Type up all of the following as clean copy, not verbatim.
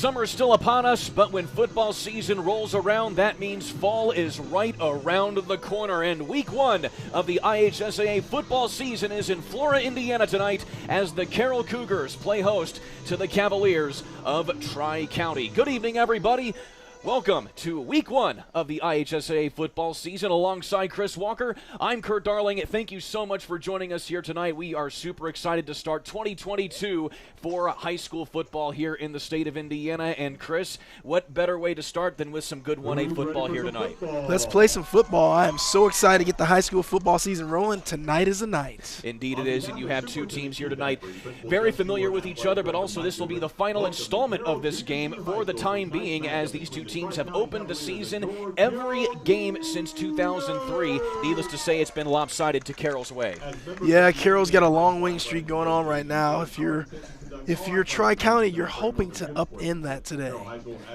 Summer's still upon us, but when football season rolls around, that means fall is right around the corner. And week one of the IHSAA football season is in Flora, Indiana tonight as the Carroll Cougars play host to the Cavaliers of Tri-County. Good evening, everybody. Welcome to week one of the IHSAA football season. Alongside Chris Walker, I'm Kurt Darling. Thank you so much for joining us here tonight. We are super excited to start 2022 for high school football here in the state of Indiana. And Chris, what better way to start than with some good 1A football here tonight? Let's play some football. I am so excited to get the high school football season rolling. Tonight is the night. Indeed it is, and you have two teams here tonight very familiar with each other, but also this will be the final installment of this game for the time being, as these two teams have opened the season every game since 2003. Needless to say, it's been lopsided to Carroll's way. Yeah, Carroll's got a long winning streak going on right now. If you're Tri-County, you're hoping to upend that today.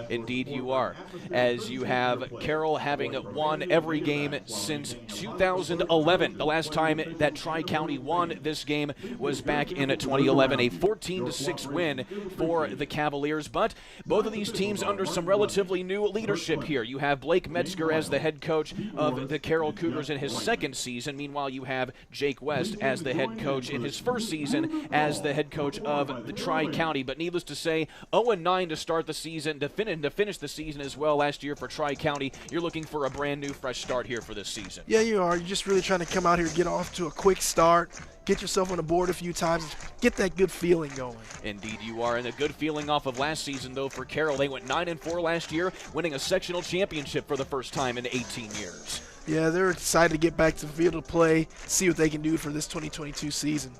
Indeed you are, as you have Carroll having won every game since 2011. The last time that Tri-County won this game was back in 2011, a 14-6 win for the Cavaliers. But both of these teams under some relatively new leadership here. You have Blake Metzger as the head coach of the Carroll Cougars in his second season. Meanwhile, you have Jake West as the head coach in his first season as the head coach of the Tri-County. But needless to say, 0-9 to start the season, to finish the season as well last year for Tri-County. You're looking for a brand new, fresh start here for this season. Yeah, you are. You're just really trying to come out here, get off to a quick start, get yourself on the board a few times, get that good feeling going. Indeed you are, and a good feeling off of last season, though, for Carroll. They went 9-4 last year, winning a sectional championship for the first time in 18 years. Yeah, they're excited to get back to the field to play, see what they can do for this 2022 season.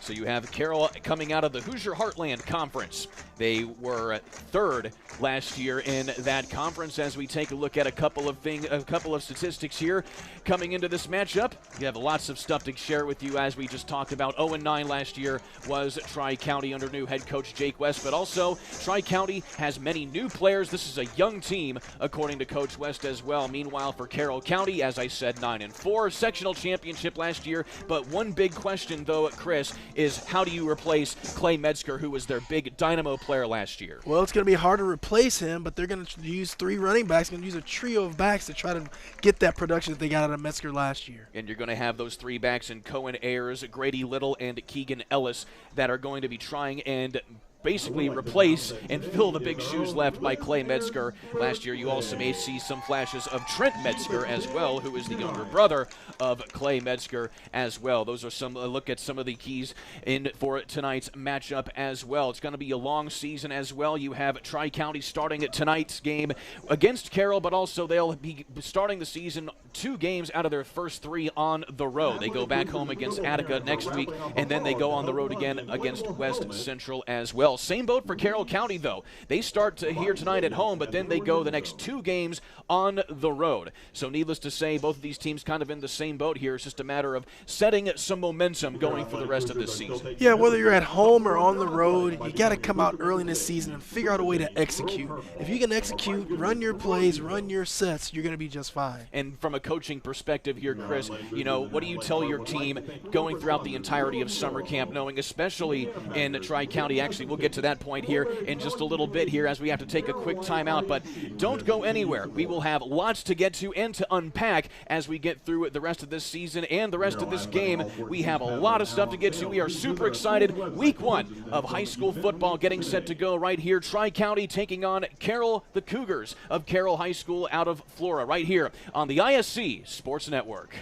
So you have Carroll coming out of the Hoosier Heartland Conference. They were third last year in that conference. As we take a look at a couple of statistics here coming into this matchup, you have lots of stuff to share with you. As we just talked about, 0-9 last year was Tri-County under new head coach Jake West, but also Tri-County has many new players. This is a young team, according to Coach West as well. Meanwhile, for Carroll County, as I said, 9-4, sectional championship last year. But one big question, though, Chris, is how do you replace Clay Metzger, who was their big dynamo player last year? Well, it's going to be hard to replace him, but they're going to use three running backs, going to use a trio of backs to try to get that production that they got out of Metzger last year. And you're going to have those three backs in Cohen Ayers, Grady Little, and Keegan Ellis that are going to be trying and basically replace and fill the big shoes left by Clay Metzger. Last year, you also may see some flashes of Trent Metzger as well, who is the younger brother of Clay Metzger as well. Those are some look at some of the keys in for tonight's matchup as well. It's going to be a long season as well. You have Tri-County starting at tonight's game against Carroll, but also they'll be starting the season 2 games out of their first 3 on the road. They go back home against Attica next week, and then they go on the road again against West Central as well. Same boat for Carroll County, though. They start here tonight at home, but then they go the next 2 games on the road. So needless to say, both of these teams kind of in the same boat here. It's just a matter of setting some momentum going for the rest of this season. Yeah, whether you're at home or on the road, you got to come out early in this season and figure out a way to execute. If you can execute, run your plays, run your sets, you're going to be just fine. And from a coaching perspective here, Chris, you know, what do you tell your team going throughout the entirety of summer camp, knowing especially in Tri-County? Actually, we'll get to that point here in just a little bit here as we have to take a quick timeout, but don't go anywhere. We will have lots to get to and to unpack as we get through the rest of this season and the rest of this game. We have a lot of stuff to get to. We are super excited. Week one of high school football getting set to go right here. Tri-County taking on Carroll, the Cougars of Carroll High School out of Flora, right here on the ISC Sports Network.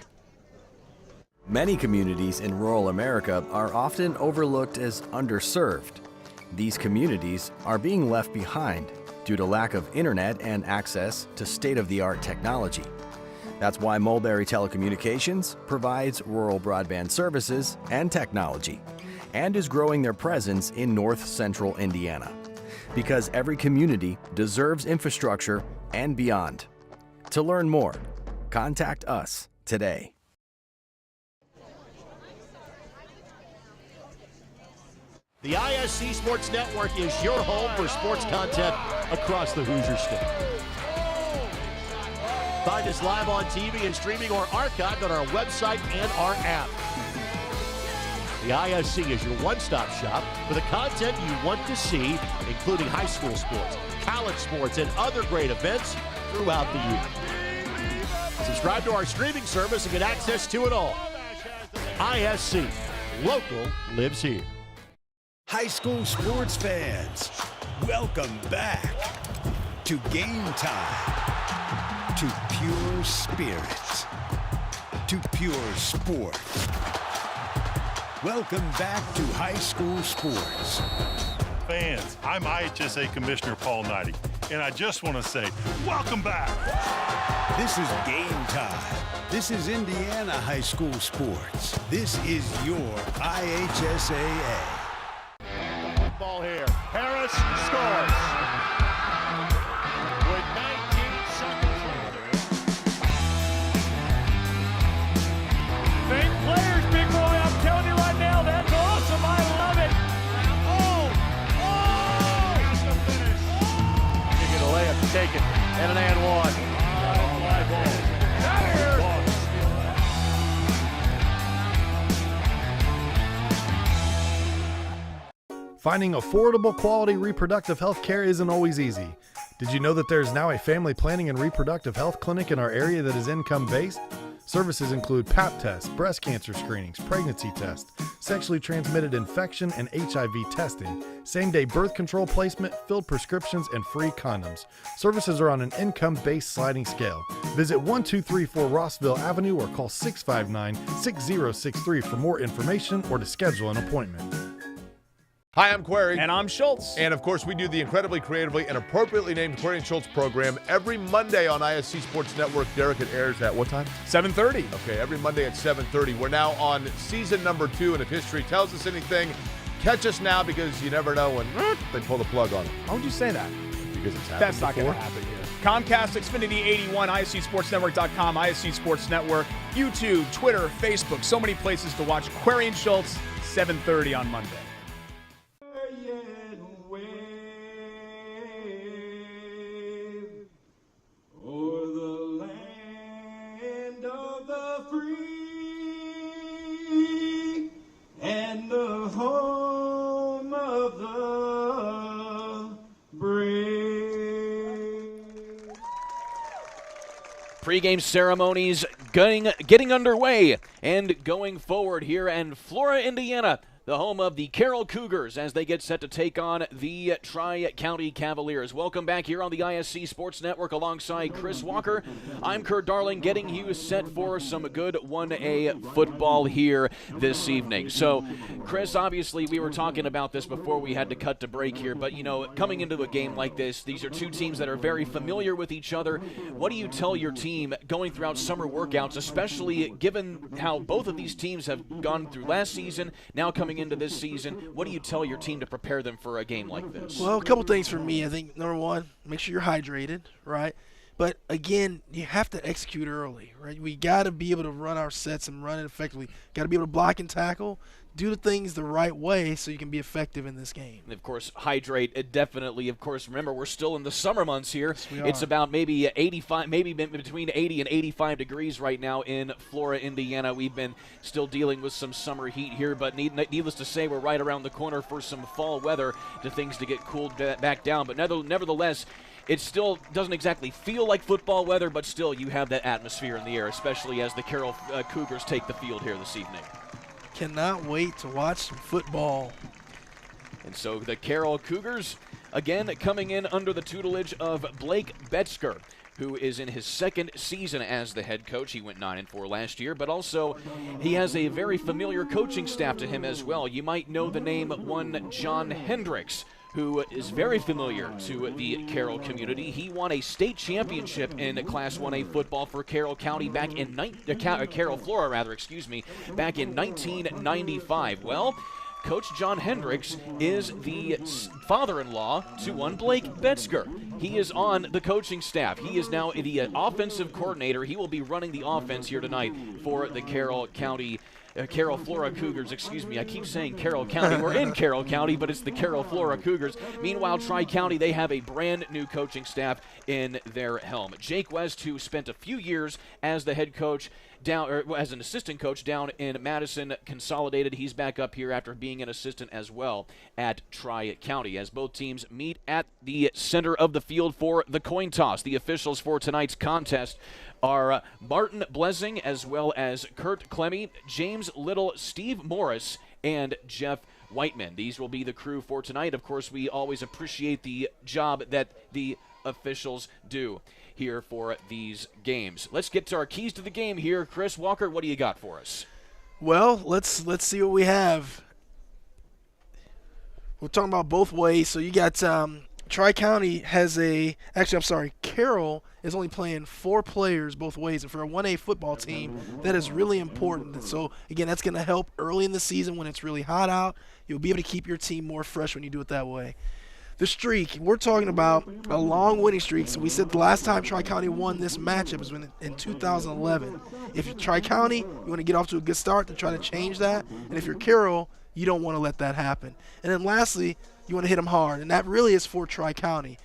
Many communities in rural America are often overlooked as underserved. These communities are being left behind due to lack of internet and access to state-of-the-art technology. That's why Mulberry Telecommunications provides rural broadband services and technology and is growing their presence in north central Indiana. Because every community deserves infrastructure and beyond. To learn more, contact us today. The ISC Sports Network is your home for sports content across the Hoosier State. Find us live on TV and streaming or archived on our website and our app. The ISC is your one-stop shop for the content you want to see, including high school sports, college sports, and other great events throughout the year. Subscribe to our streaming service and get access to it all. ISC, local lives here. High school sports fans, welcome back to Game Time, to pure spirit, to pure sport. Welcome back to high school sports. Fans, I'm IHSAA Commissioner Paul Knighty, and I just want to say, welcome back. This is Game Time. This is Indiana high school sports. This is your IHSAA. Ball here. Harris scores. With 19 seconds left. Fake players, big boy. I'm telling you right now, that's awesome. I love it. That's the finish. You get a layup taken and an and one. Finding affordable, quality reproductive health care isn't always easy. Did you know that there is now a family planning and reproductive health clinic in our area that is income-based? Services include Pap tests, breast cancer screenings, pregnancy tests, sexually transmitted infection and HIV testing, same-day birth control placement, filled prescriptions, and free condoms. Services are on an income-based sliding scale. Visit 1234 Rossville Avenue or call 659-6063 for more information or to schedule an appointment. Hi, I'm Query. And I'm Schultz. And of course, we do the incredibly creatively and appropriately named Query and Schultz program every Monday on ISC Sports Network. Derek, it airs at what time? 7:30. Okay, every Monday at 7:30. We're now on season number 2, and if history tells us anything, catch us now because you never know when they pull the plug on it. Why would you say that? Because it's happened That's not going before. to happen here. Comcast, Xfinity 81, ISCSportsNetwork.com, ISC Sports Network, YouTube, Twitter, Facebook, so many places to watch Query and Schultz, 7:30 on Monday. And the home of the brave. Pre-game ceremonies getting underway and going forward here in Flora, Indiana, the home of the Carroll Cougars as they get set to take on the Tri-County Cavaliers. Welcome back here on the ISC Sports Network alongside Chris Walker. I'm Kurt Darling, getting you set for some good 1A football here this evening. So, Chris, obviously we were talking about this before we had to cut to break here, but, you know, coming into a game like this, these are two teams that are very familiar with each other. What do you tell your team going throughout summer workouts, especially given how both of these teams have gone through last season, now coming into this season? What do you tell your team to prepare them for a game like this? Well, a couple things for me. I think, number one, make sure you're hydrated, right? But, again, you have to execute early, right? We got to be able to run our sets and run it effectively. Got to be able to block and tackle, do the things the right way so you can be effective in this game. And of course, hydrate definitely. Of course, remember, we're still in the summer months here. Yes, we are. It's about maybe 85, maybe between 80 and 85 degrees right now in Flora, Indiana. We've been still dealing with some summer heat here, but needless to say, we're right around the corner for some fall weather to things to get cooled back down. But nevertheless, it still doesn't exactly feel like football weather, but still you have that atmosphere in the air, especially as the Carroll Cougars take the field here this evening. Cannot wait to watch some football. And so the Carroll Cougars, again, coming in under the tutelage of Blake Betzker, who is in his second season as the head coach. He went 9-4 last year, but also he has a very familiar coaching staff to him as well. You might know the name one John Hendricks, who is very familiar to the Carroll community. He won a state championship in Class 1A football for Carroll County back in Carroll, Flora, back in 1995. Well, Coach John Hendricks is the father-in-law to one Blake Betzker. He is on the coaching staff. He is now the offensive coordinator. He will be running the offense here tonight for the Carroll Flora Cougars, I keep saying Carroll County. We're in Carroll County, but it's the Carroll Flora Cougars. Meanwhile, Tri-County, they have a brand new coaching staff in their helm. Jake West, who spent a few years as the head coach down, or as an assistant coach down in Madison Consolidated. He's back up here after being an assistant as well at Tri-County, as both teams meet at the center of the field for the coin toss. The officials for tonight's contest are Martin Blessing as well as Kurt Clemmy, James Little, Steve Morris, and Jeff Whiteman. These will be the crew for tonight. Of course, we always appreciate the job that the officials do here for these games. Let's get to our keys to the game here. Chris Walker, what do you got for us? Well, let's see what we have. We're talking about both ways. So you got Tri-County has Carroll is only playing 4 players both ways, and for a 1A football team, that is really important. And so, again, that's going to help early in the season when it's really hot out. You'll be able to keep your team more fresh when you do it that way. The streak, we're talking about a long winning streak. So we said the last time Tri-County won this matchup was in 2011. If you're Tri-County, you want to get off to a good start to try to change that. And if you're Carroll, you don't want to let that happen. And then lastly, you want to hit them hard, and that really is for Tri-County.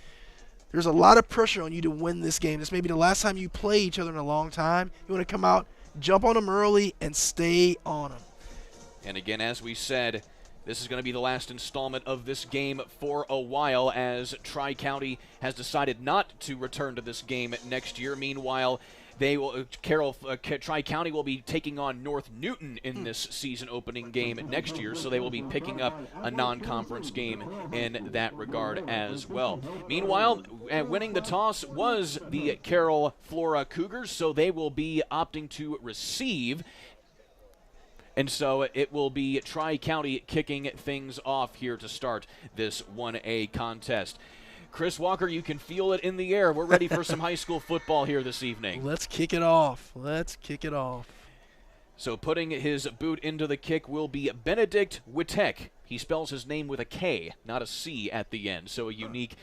There's a lot of pressure on you to win this game. This may be the last time you play each other in a long time. You want to come out, jump on them early, and stay on them. And again, as we said, this is going to be the last installment of this game for a while, as Tri-County has decided not to return to this game next year. Meanwhile, Tri-County will be taking on North Newton in this season opening game next year, so they will be picking up a non-conference game in that regard as well. Meanwhile, winning the toss was the Carroll Flora Cougars, so they will be opting to receive. And so it will be Tri-County kicking things off here to start this 1A contest. Chris Walker, you can feel it in the air. We're ready for some high school football here this evening. Let's kick it off. So putting his boot into the kick will be Benedict Witek. He spells his name with a K, not a C at the end. So a unique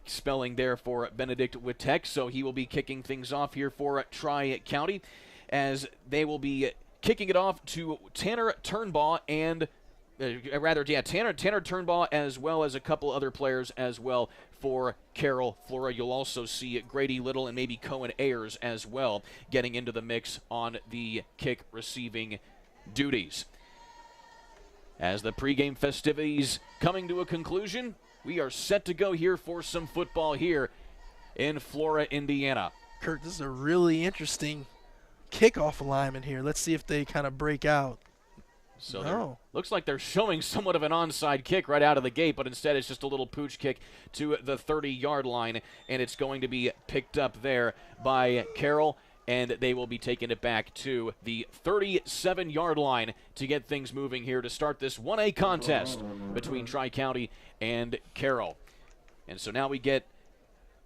spelling there for Benedict Witek. So he will be kicking things off here for Tri-County, as they will be kicking it off to Tanner Turnbaugh and Tanner Turnbaugh, as well as a couple other players as well for Carroll Flora. You'll also see Grady Little and maybe Cohen Ayers as well getting into the mix on the kick receiving duties. As the pregame festivities coming to a conclusion, we are set to go here for some football here in Flora, Indiana. Kurt, this is a really interesting kickoff alignment here. Let's see if they kind of break out. So looks like they're showing somewhat of an onside kick right out of the gate, but instead it's just a little pooch kick to the 30-yard line, and it's going to be picked up there by Carroll, and they will be taking it back to the 37-yard line to get things moving here to start this 1A contest between Tri-County and Carroll. And so now we get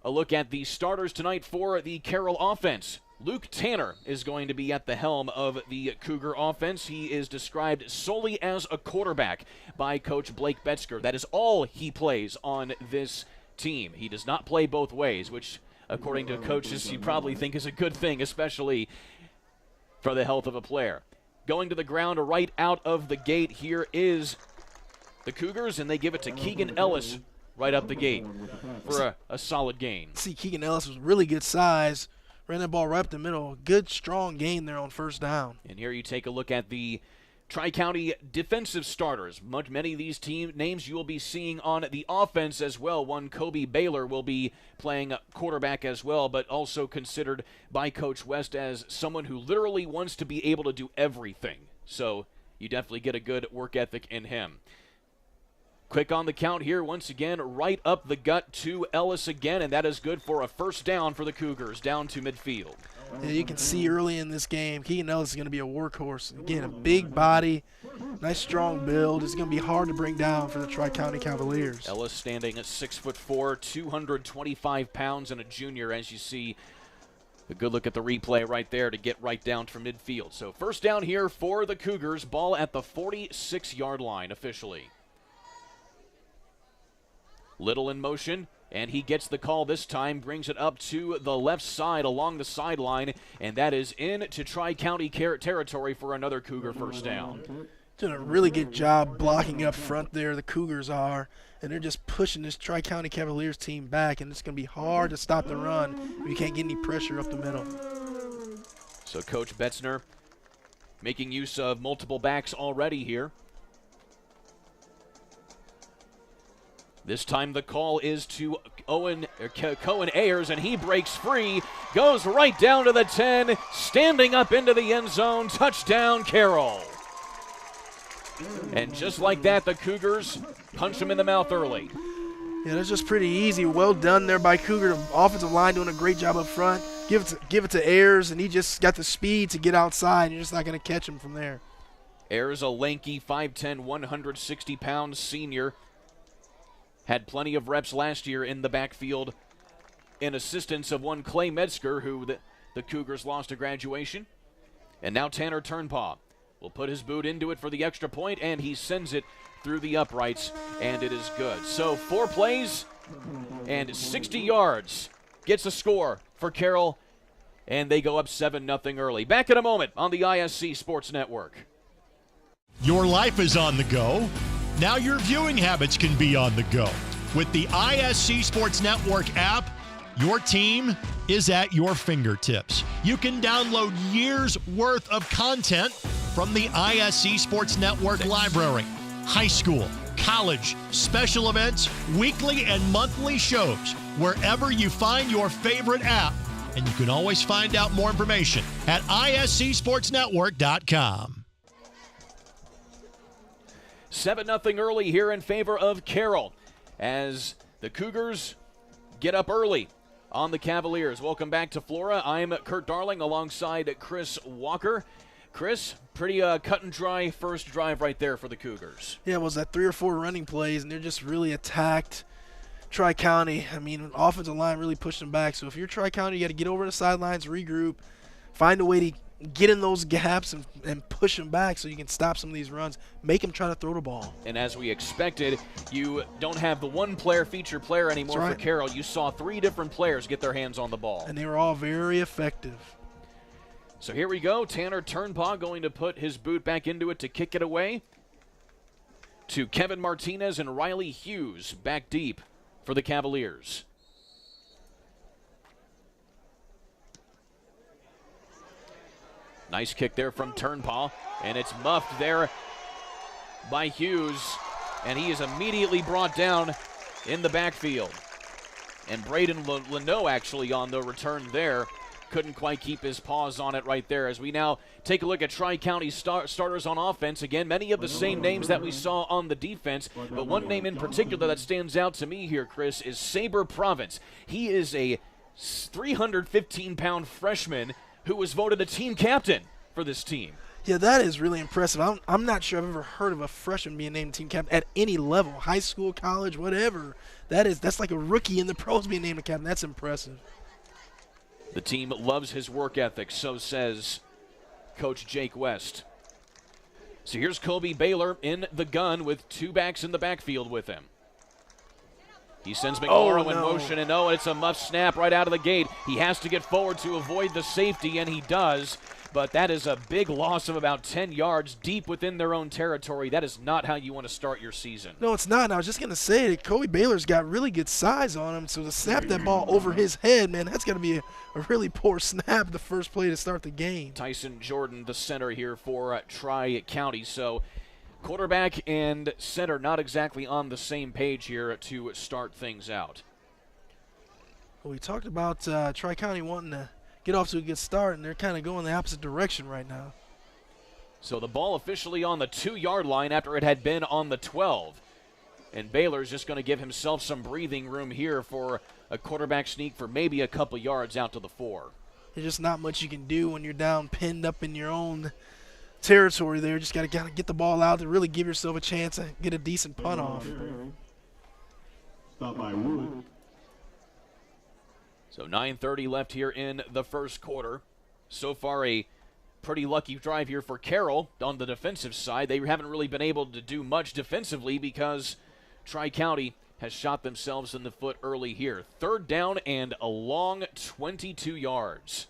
a look at the starters tonight for the Carroll offense. Luke Tanner is going to be at the helm of the Cougar offense. He is described solely as a quarterback by Coach Blake Betzger. That is all he plays on this team. He does not play both ways, which, according to coaches, you probably think is a good thing, especially for the health of a player. Going to the ground right out of the gate here is the Cougars, and they give it to Keegan Ellis right up the gate for a solid gain. See, Keegan Ellis was really good size. Ran that ball right up the middle. Good, strong gain there on first down. And here you take a look at the Tri-County defensive starters. Many of these team names you will be seeing on the offense as well. One, Kobe Baylor, will be playing quarterback as well, but also considered by Coach West as someone who literally wants to be able to do everything. So you definitely get a good work ethic in him. Quick on the count here, once again, right up the gut to Ellis again, and that is good for a first down for the Cougars, down to midfield. Yeah, you can see early in this game, Keegan Ellis is going to be a workhorse. Again, a big body, nice strong build. It's going to be hard to bring down for the Tri-County Cavaliers. Ellis standing at 6'4", 225 pounds, and a junior, as you see. A good look at the replay right there to get right down from midfield. So first down here for the Cougars, ball at the 46-yard line officially. Little in motion, and he gets the call this time, brings it up to the left side along the sideline, and that is into Tri-County territory for another Cougar first down. Doing a really good job blocking up front there, the Cougars are, and they're just pushing this Tri-County Cavaliers team back, and it's going to be hard to stop the run if you can't get any pressure up the middle. So Coach Betzner making use of multiple backs already here. This time the call is to Cohen Ayers, and he breaks free, goes right down to the 10, standing up into the end zone. Touchdown, Carroll. And just like that, the Cougars punch him in the mouth early. Yeah, that's just pretty easy. Well done there by Cougar. The offensive line doing a great job up front. Give it to Ayers, and he just got the speed to get outside. You're just not going to catch him from there. Ayers, a lanky 5'10", 160-pound senior. Had plenty of reps last year in the backfield in assistance of one Clay Metzger, who the Cougars lost to graduation. And now Tanner Turnpaw will put his boot into it for the extra point, and he sends it through the uprights, and it is good. So 4 plays and 60 yards gets a score for Carroll, and they go up 7-0 early. Back in a moment on the ISC Sports Network. Your life is on the go. Now your viewing habits can be on the go. With the ISC Sports Network app, your team is at your fingertips. You can download years' worth of content from the ISC Sports Network library. High school, college, special events, weekly and monthly shows, wherever you find your favorite app. And you can always find out more information at iscsportsnetwork.com. 7-0 early here in favor of Carroll as the Cougars get up early on the Cavaliers. Welcome back to Flora. I'm Kurt Darling alongside Chris Walker. Chris, pretty cut and dry first drive right there for the Cougars. Yeah, it was that 3 or 4 running plays, and they're just really attacked Tri-County. I mean, offensive line really pushed them back. So if you're Tri-County, you got to get over the sidelines, regroup, find a way to get in those gaps and push them back so you can stop some of these runs, make them try to throw the ball. And as we expected, you don't have the one player, feature player anymore for Carroll. You saw 3 different players get their hands on the ball. And they were all very effective. So here we go. Tanner Turnpaw going to put his boot back into it to kick it away to Kevin Martinez and Riley Hughes back deep for the Cavaliers. Nice kick there from Turnpaw, and it's muffed there by Hughes, and he is immediately brought down in the backfield. And Braden Leno actually on the return there. Couldn't quite keep his paws on it right there. As we now take a look at Tri-County starters on offense. Again, many of the same names that we saw on the defense, but one name in particular that stands out to me here, Chris, is Saber Province. He is a 315-pound freshman who was voted a team captain for this team. Yeah, that is really impressive. I'm not sure I've ever heard of a freshman being named team captain at any level, high school, college, whatever. That's like a rookie in the pros being named a captain. That's impressive. The team loves his work ethic, so says Coach Jake West. So here's Kobe Baylor in the gun with 2 backs in the backfield with him. He sends McMorrow in motion, and it's a muff snap right out of the gate. He has to get forward to avoid the safety, and he does. But that is a big loss of about 10 yards deep within their own territory. That is not how you want to start your season. No, it's not. And I was just going to say that Kobe Baylor's got really good size on him, so to snap that ball over his head, man, that's going to be a really poor snap, the first play to start the game. Tyson Jordan, the center here for Tri-County. So quarterback and center not exactly on the same page here to start things out. Well, we talked about Tri-County wanting to get off to a good start, and they're kind of going the opposite direction right now. So the ball officially on the 2-yard line after it had been on the 12. And Baylor's just going to give himself some breathing room here for a quarterback sneak for maybe a couple yards out to the 4. There's just not much you can do when you're down pinned up in your own territory there. Just got to get the ball out to really give yourself a chance to get a decent punt off. Stop by Wood. So 9:30 left here in the first quarter. So far a pretty lucky drive here for Carroll on the defensive side. They haven't really been able to do much defensively because Tri-County has shot themselves in the foot early here. 3rd down and a long 22 yards.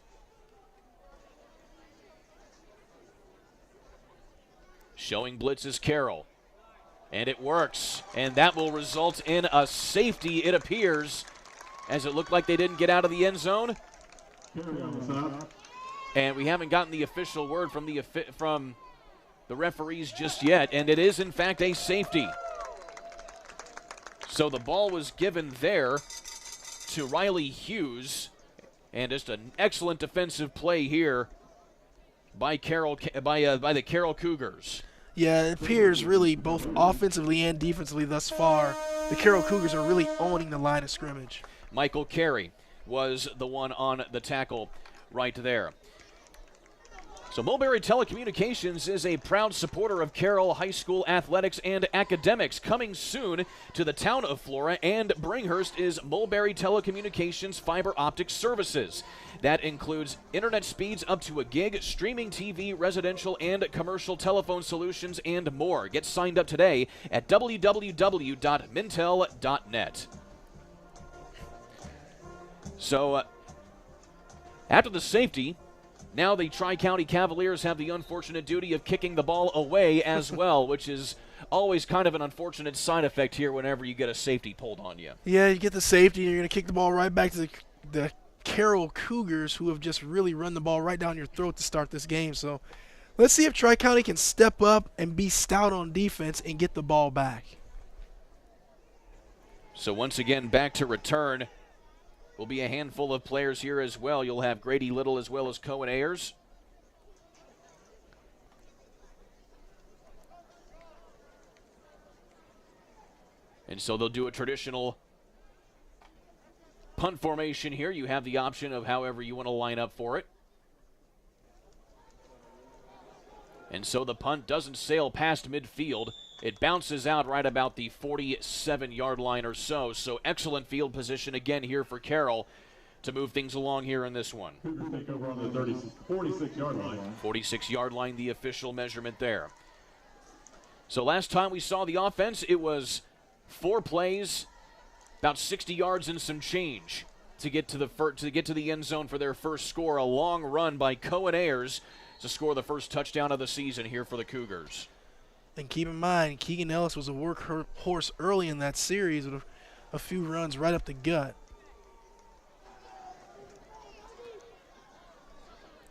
Showing blitz is Carroll. And it works. And that will result in a safety, it appears, as it looked like they didn't get out of the end zone. And we haven't gotten the official word from the referees just yet, and it is in fact a safety. So the ball was given there to Riley Hughes, and just an excellent defensive play here by the Carroll Cougars. Yeah, it appears really both offensively and defensively thus far, the Carroll Cougars are really owning the line of scrimmage. Michael Carey was the one on the tackle right there. So Mulberry Telecommunications is a proud supporter of Carroll High School athletics and academics. Coming soon to the town of Flora and Bringhurst is Mulberry Telecommunications fiber optic services. That includes internet speeds up to a gig, streaming TV, residential and commercial telephone solutions, and more. Get signed up today at www.mintel.net. So after the safety, now the Tri-County Cavaliers have the unfortunate duty of kicking the ball away as well, which is always kind of an unfortunate side effect here whenever you get a safety pulled on you. Yeah, you get the safety, and you're going to kick the ball right back to the Carroll Cougars, who have just really run the ball right down your throat to start this game. So let's see if Tri-County can step up and be stout on defense and get the ball back. So once again, back to return will be a handful of players here as well. You'll have Grady Little as well as Cohen Ayers. And so they'll do a traditional punt formation here. You have the option of however you want to line up for it. And so the punt doesn't sail past midfield. It bounces out right about the 47-yard line or so. So excellent field position again here for Carroll to move things along here in this one. 46-yard line. 46-yard line, the official measurement there. So last time we saw the offense, it was 4 plays, about 60 yards and some change to get to the end zone for their first score. A long run by Cohen Ayers to score the first touchdown of the season here for the Cougars. And keep in mind, Keegan Ellis was a workhorse early in that series with a few runs right up the gut.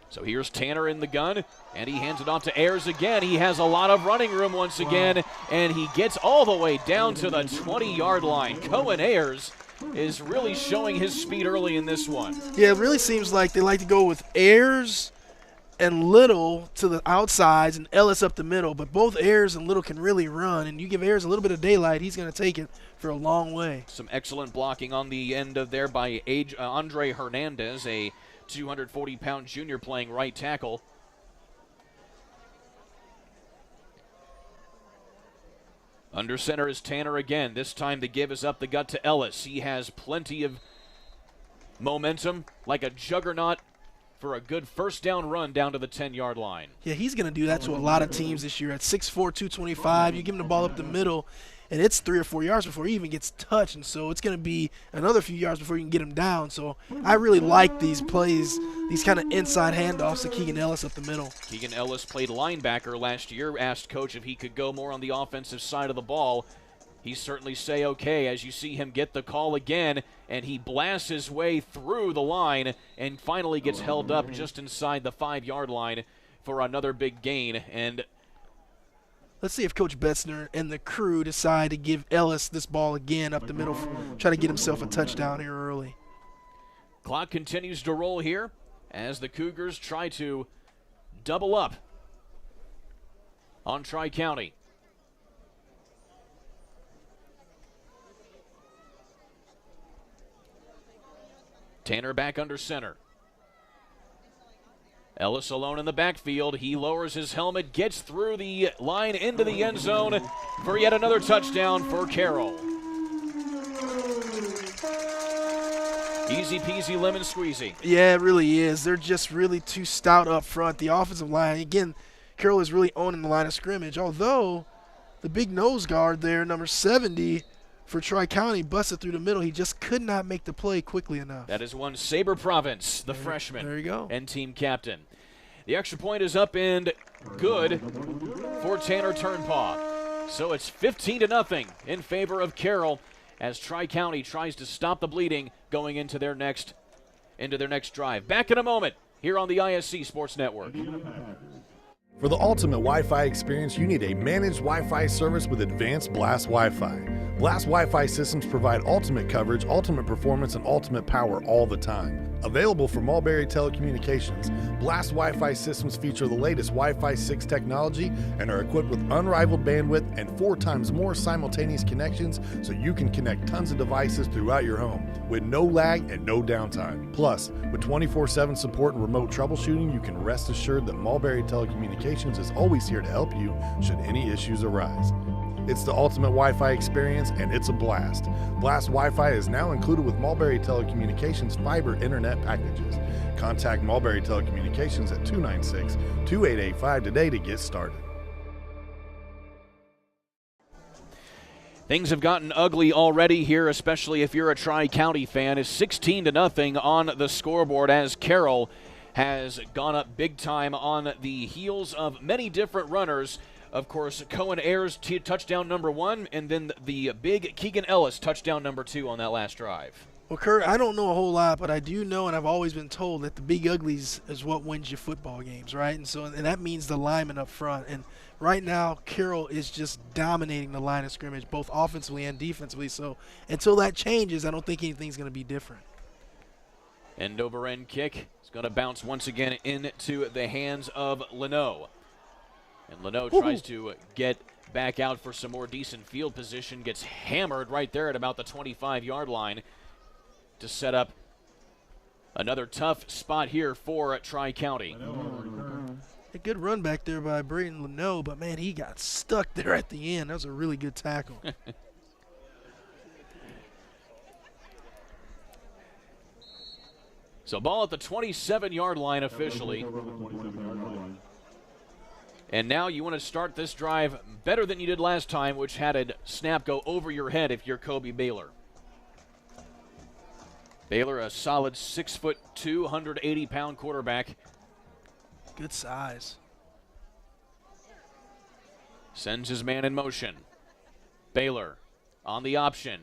So here's Tanner in the gun, and he hands it off to Ayers again. He has a lot of running room once again, and he gets all the way down to the 20-yard line. Cohen Ayers is really showing his speed early in this one. Yeah, it really seems like they like to go with Ayers and Little to the outsides and Ellis up the middle, but both Ayers and Little can really run, and you give Ayers a little bit of daylight, he's going to take it for a long way. Some excellent blocking on the end of there by Andre Hernandez, a 240-pound junior playing right tackle. Under center is Tanner again. This time the give is up the gut to Ellis. He has plenty of momentum, like a juggernaut, for a good first down run down to the 10-yard line. Yeah, he's going to do that to a lot of teams this year. At 6'4", 225, you give him the ball up the middle, and it's 3 or 4 yards before he even gets touched, and so it's going to be another few yards before you can get him down. So I really like these plays, these kind of inside handoffs to Keegan Ellis up the middle. Keegan Ellis played linebacker last year, asked Coach if he could go more on the offensive side of the ball. He certainly say okay as you see him get the call again, and he blasts his way through the line and finally gets held up just inside the 5-yard line for another big gain. And let's see if Coach Betzner and the crew decide to give Ellis this ball again up the middle, try to get himself a touchdown here early. Clock continues to roll here as the Cougars try to double up on Tri-County. Tanner back under center. Ellis alone in the backfield. He lowers his helmet, gets through the line into the end zone for yet another touchdown for Carroll. Easy peasy lemon squeezy. Yeah, it really is. They're just really too stout up front. The offensive line, again, Carroll is really owning the line of scrimmage, although the big nose guard there, number 70, for Tri-County, busted through the middle. He just could not make the play quickly enough. That is one Sabre Province, the freshman. There you go. And team captain. The extra point is up and good for Tanner Turnpaw. So it's 15-0 in favor of Carroll as Tri-County tries to stop the bleeding going into their next drive. Back in a moment here on the ISC Sports Network. For the ultimate Wi-Fi experience, you need a managed Wi-Fi service with advanced Blast Wi-Fi. Blast Wi-Fi systems provide ultimate coverage, ultimate performance, and ultimate power all the time. Available from Mulberry Telecommunications, Blast Wi-Fi systems feature the latest Wi-Fi 6 technology and are equipped with unrivaled bandwidth and 4 times more simultaneous connections, so you can connect tons of devices throughout your home with no lag and no downtime. Plus, with 24/7 support and remote troubleshooting, you can rest assured that Mulberry Telecommunications is always here to help you should any issues arise. It's the ultimate Wi-Fi experience, and it's a blast. Blast Wi-Fi is now included with Mulberry Telecommunications fiber internet packages. Contact Mulberry Telecommunications at 296-2885 today to get started. Things have gotten ugly already here, especially if you're a Tri-County fan. It's 16-0 on the scoreboard as Carroll has gone up big time on the heels of many different runners. Of course, Cohen Ayers touchdown number 1, and then the big Keegan Ellis touchdown number 2 on that last drive. Well, Kurt, I don't know a whole lot, but I do know, and I've always been told, that the big uglies is what wins you football games, right? And that means the linemen up front. And right now, Carroll is just dominating the line of scrimmage, both offensively and defensively. So until that changes, I don't think anything's going to be different. End over end kick is going to bounce once again into the hands of Leno. And Leno tries to get back out for some more decent field position, gets hammered right there at about the 25-yard line to set up another tough spot here for Tri-County. A good run back there by Braden Leno, but, man, he got stuck there at the end. That was a really good tackle. So ball at the 27-yard line officially. And now you want to start this drive better than you did last time, which had a snap go over your head if you're Kobe Baylor. Baylor, a solid 6'2", 180-pound quarterback. Good size. Sends his man in motion. Baylor on the option.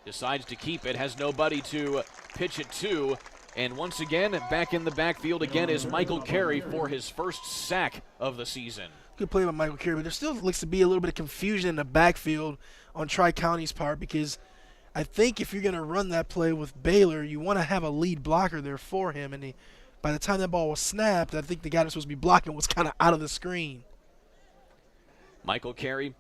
Decides to keep it, has nobody to pitch it to. And once again, back in the backfield again is Michael Carey for his first sack of the season. Good play by Michael Carey, but there still looks to be a little bit of confusion in the backfield on Tri-County's part, because I think if you're going to run that play with Baylor, you want to have a lead blocker there for him. And by the time that ball was snapped, I think the guy that's supposed to be blocking was kind of out of the screen. Michael Carey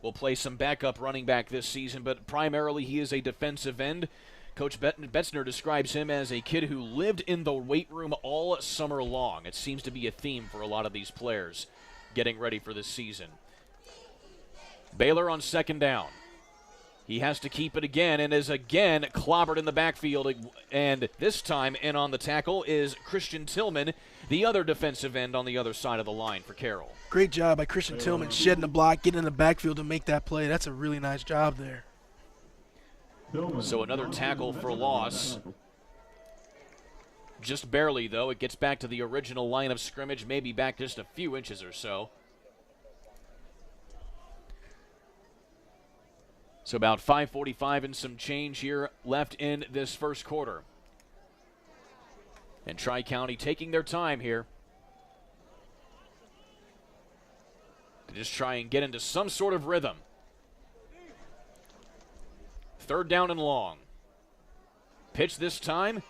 will play some backup running back this season, but primarily he is a defensive end. Coach Betzner describes him as a kid who lived in the weight room all summer long. It seems to be a theme for a lot of these players getting ready for this season. Baylor on second down. He has to keep it again and is again clobbered in the backfield. And this time in on the tackle is Christian Tillman, the other defensive end on the other side of the line for Carroll. Great job by Christian Tillman shedding the block, getting in the backfield to make that play. That's a really nice job there. So another tackle for loss. Just barely, though. It gets back to the original line of scrimmage, maybe back just a few inches or so. So about 5:45 and some change here left in this first quarter. And Tri-County taking their time here to just try and get into some sort of rhythm. Third down and long. Pitch this time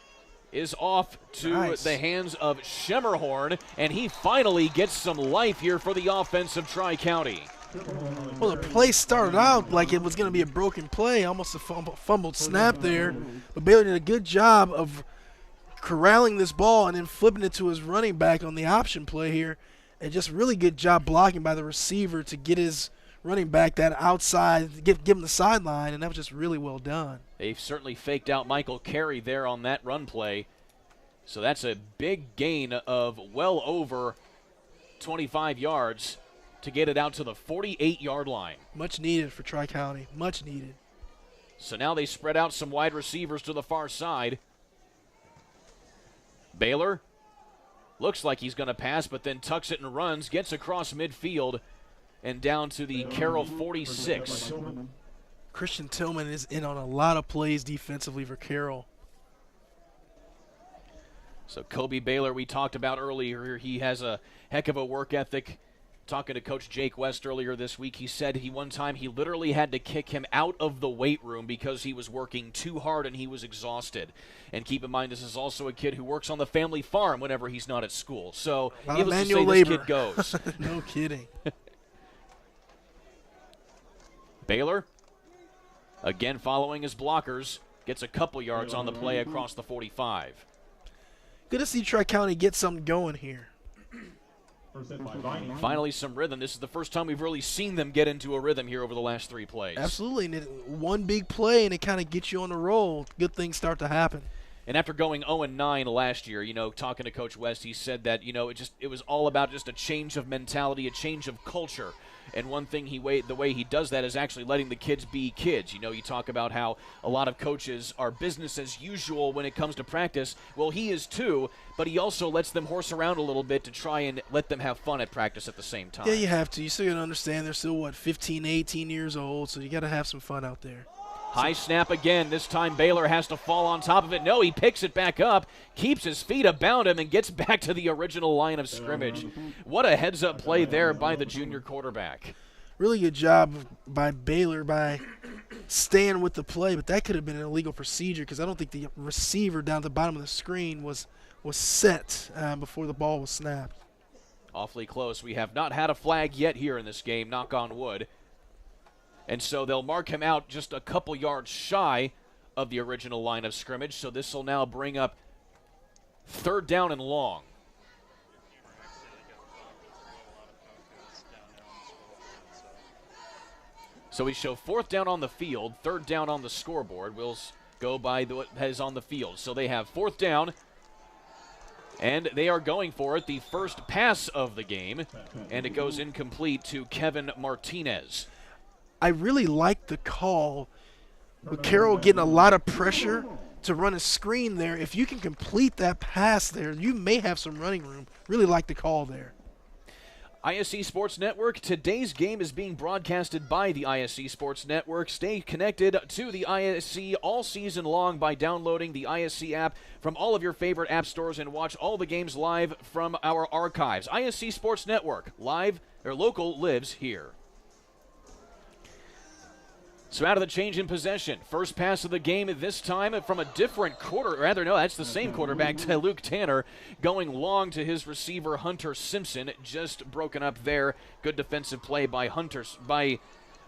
is off to the hands of Schemmerhorn, and he finally gets some life here for the offense of Tri-County. Well, the play started out like it was going to be a broken play, almost a fumbled snap there. But Baylor did a good job of corralling this ball and then flipping it to his running back on the option play here. And just really good job blocking by the receiver to get his running back that outside, give him the sideline, and that was just really well done. They've certainly faked out Michael Carey there on that run play. So that's a big gain of well over 25 yards to get it out to the 48-yard line. Much needed for Tri-County, much needed. So now they spread out some wide receivers to the far side. Baylor looks like he's going to pass, but then tucks it and runs, gets across midfield and down to the Carroll 46. Christian Tillman is in on a lot of plays defensively for Carroll. So Kobe Baylor, we talked about earlier, he has a heck of a work ethic. Talking to Coach Jake West earlier this week, he said one time he literally had to kick him out of the weight room because he was working too hard and he was exhausted. And keep in mind, this is also a kid who works on the family farm whenever he's not at school. So needless to say, this kid goes. No kidding. Baylor, again following his blockers, gets a couple yards on the play across the 45. Good to see Tri-County get something going here. Finally some rhythm. This is the first time we've really seen them get into a rhythm here over the last 3 plays. Absolutely. And one big play, and it kind of gets you on the roll. Good things start to happen. And after going 0-9 last year, talking to Coach West, he said that, it was all about just a change of mentality, a change of culture. And one thing the way he does that is actually letting the kids be kids. You talk about how a lot of coaches are business as usual when it comes to practice. Well, he is too, but he also lets them horse around a little bit to try and let them have fun at practice at the same time. Yeah, you have to. You still got to understand they're still, 15, 18 years old, so you got to have some fun out there. High snap again. This time Baylor has to fall on top of it. No, he picks it back up, keeps his feet about him, and gets back to the original line of scrimmage. What a heads-up play there by the junior quarterback. Really good job by Baylor by staying with the play, but that could have been an illegal procedure because I don't think the receiver down at the bottom of the screen was set before the ball was snapped. Awfully close. We have not had a flag yet here in this game, knock on wood. And so they'll mark him out just a couple yards shy of the original line of scrimmage. So this will now bring up 3rd down and long. So we show 4th down on the field, 3rd down on the scoreboard. We'll go by what is on the field. So they have 4th down, and they are going for it. The first pass of the game, and it goes incomplete to Kevin Martinez. I really like the call with Carroll getting a lot of pressure to run a screen there. If you can complete that pass there, you may have some running room. Really like the call there. ISC Sports Network, today's game is being broadcasted by the ISC Sports Network. Stay connected to the ISC all season long by downloading the ISC app from all of your favorite app stores and watch all the games live from our archives. ISC Sports Network, local lives here. So out of the change in possession, first pass of the game this time from a different that's the same quarterback, to Luke Tanner, going long to his receiver Hunter Simpson, just broken up there. Good defensive play by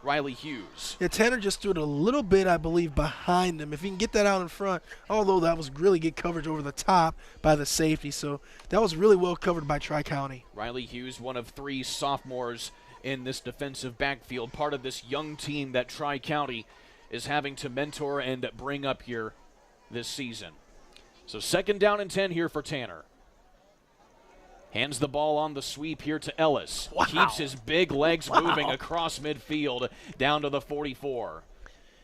Riley Hughes. Yeah, Tanner just threw it a little bit, I believe, behind him. If he can get that out in front, although that was really good coverage over the top by the safety, so that was really well covered by Tri-County. Riley Hughes, one of 3 sophomores in this defensive backfield, part of this young team that Tri-County is having to mentor and bring up here this season. So 2nd down and 10 here for Tanner. Hands the ball on the sweep here to Ellis. Wow. Keeps his big legs moving across midfield down to the 44.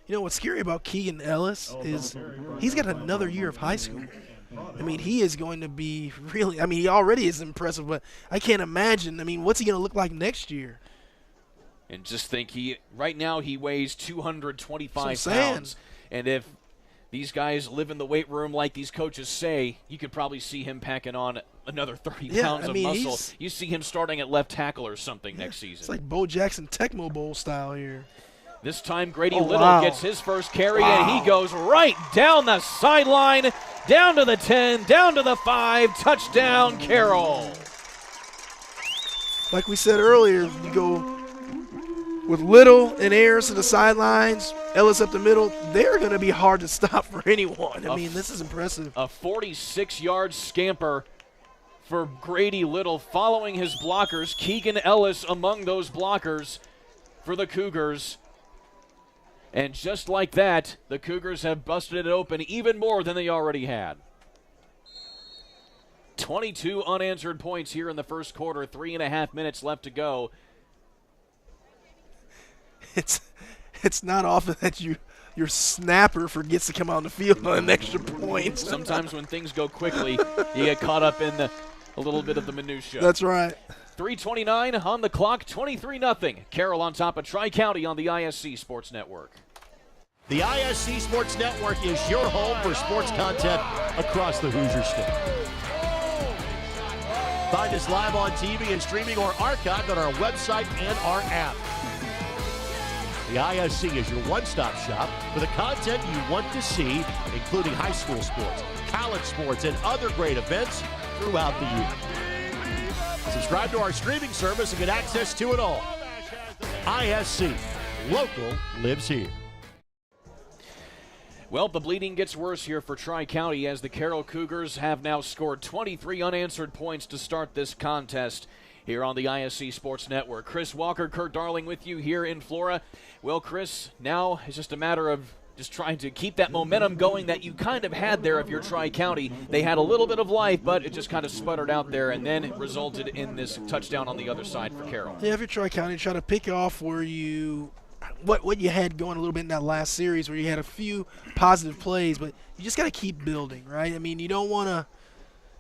You know what's scary about Keegan Ellis is he's got another year of high school. I mean, he is going to be really – I mean, he already is impressive, but I can't imagine. I mean, what's he going to look like next year? And just think, right now he weighs 225 pounds. And if these guys live in the weight room like these coaches say, you could probably see him packing on another 30 pounds of muscle. You see him starting at left tackle or something next season. It's like Bo Jackson Tecmo Bowl style here. This time Grady Little gets his first carry, and he goes right down the sideline, down to the 10, down to the 5, touchdown Carroll. Like we said earlier, you go with Little and Ayers to the sidelines, Ellis up the middle, they're going to be hard to stop for anyone. I mean, this is impressive. A 46-yard scamper for Grady Little following his blockers. Keegan Ellis among those blockers for the Cougars. And just like that, the Cougars have busted it open even more than they already had. 22 unanswered points here in the first quarter, 3.5 minutes left to go. It's not often that your snapper forgets to come out on the field on an extra point. Sometimes when things go quickly, you get caught up in a little bit of the minutia. That's right. 3:29 on the clock, 23-0. Carroll on top of Tri-County on the ISC Sports Network. The ISC Sports Network is your home for sports content across the Hoosier State. Find us live on TV and streaming or archived on our website and our app. The ISC is your one-stop shop for the content you want to see, including high school sports, college sports, and other great events throughout the year. Subscribe to our streaming service and get access to it all. ISC, local lives here. Well, the bleeding gets worse here for Tri-County as the Carroll Cougars have now scored 23 unanswered points to start this contest here on the ISC Sports Network. Chris Walker, Kurt Darling with you here in Flora. Well, Chris, now it's just a matter of just trying to keep that momentum going that you kind of had there if you're Tri-County. They had a little bit of life, but it just kind of sputtered out there, and then it resulted in this touchdown on the other side for Carroll. Yeah, if you're Tri-County, try to pick off where you what you had going a little bit in that last series where you had a few positive plays, but you just got to keep building, right? I mean, you don't want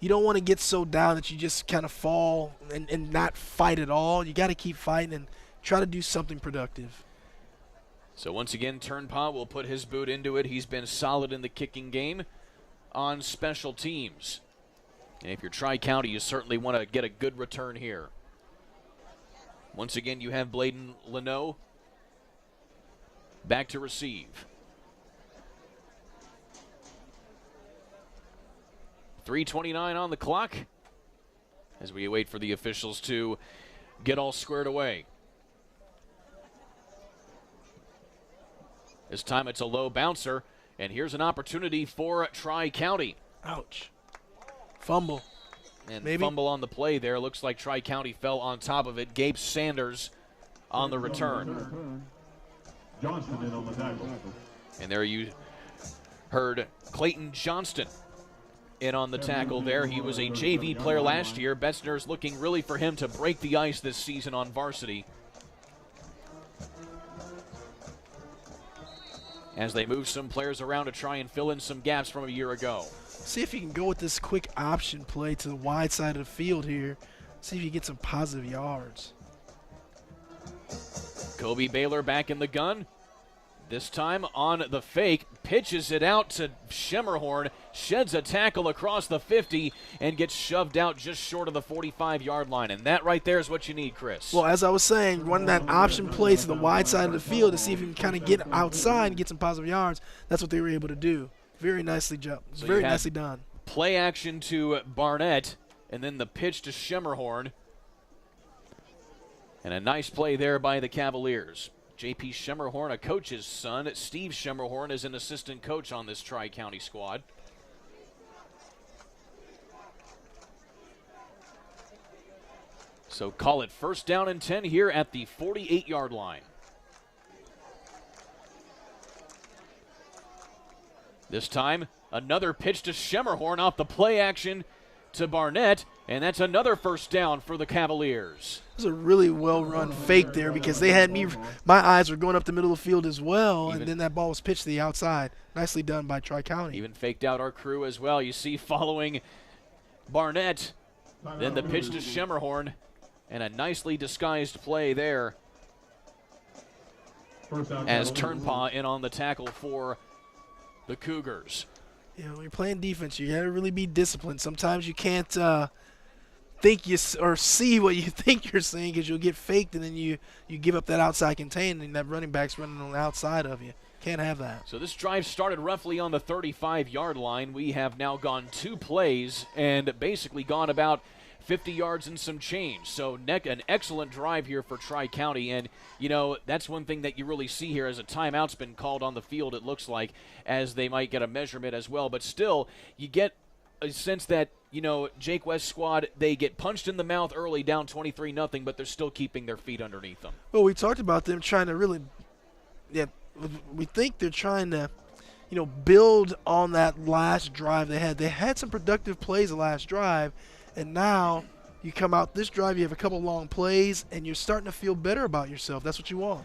to get so down that you just kind of fall and not fight at all. You got to keep fighting and try to do something productive. So once again, Turnpaw will put his boot into it. He's been solid in the kicking game on special teams. And if you're Tri-County, you certainly want to get a good return here. Once again, you have Bladen Leno back to receive. 3:29 on the clock as we wait for the officials to get all squared away. This time it's a low bouncer, and here's an opportunity for Tri-County. Ouch. Fumble. And maybe fumble on the play there. Looks like Tri-County fell on top of it. Gabe Sanders on the return. Johnston in on the tackle. And there you heard Clayton Johnston in on the tackle there. He was a JV player last year. Betzner's looking really for him to break the ice this season on varsity, as they move some players around to try and fill in some gaps from a year ago. See if you can go with this quick option play to the wide side of the field here. See if you get some positive yards. Kobe Baylor back in the gun. This time on the fake, pitches it out to Schemmerhorn, sheds a tackle across the 50, and gets shoved out just short of the 45-yard line. And that right there is what you need, Chris. Well, as I was saying, run that option play to the wide side of the field to see if you can kind of get outside and get some positive yards. That's what they were able to do. Very nicely jumped. So very nicely done. Play action to Barnett, and then the pitch to Schemmerhorn. And a nice play there by the Cavaliers. J.P. Schemmerhorn, a coach's son. Steve Schemmerhorn is an assistant coach on this Tri-County squad. So call it 1st down and 10 here at the 48-yard line. This time, another pitch to Schemmerhorn off the play action to Barnett, and that's another 1st down for the Cavaliers. It was a really well-run fake there because they had me, my eyes were going up the middle of the field as well, and then that ball was pitched to the outside. Nicely done by Tri-County. Even faked out our crew as well. You see following Barnett, then the pitch to Schemmerhorn, and a nicely disguised play there as Turnpaw in on the tackle for the Cougars. You know, when you're playing defense, you got to really be disciplined. Sometimes you can't think you or see what you think you're seeing because you'll get faked, and then you give up that outside contain, and that running back's running on the outside of you. Can't have that. So this drive started roughly on the 35-yard line. We have now gone 2 plays and basically gone about 50 yards and some change. So an excellent drive here for Tri-County. And, you know, that's one thing that you really see here as a timeout's been called on the field, it looks like, as they might get a measurement as well. But still, you get a sense that, you know, Jake West's squad, they get punched in the mouth early, down 23-0, but they're still keeping their feet underneath them. Well, we talked about them trying to really, we think they're trying to, you know, build on that last drive they had. They had some productive plays the last drive, and now you come out this drive, you have a couple long plays, and you're starting to feel better about yourself. That's what you want.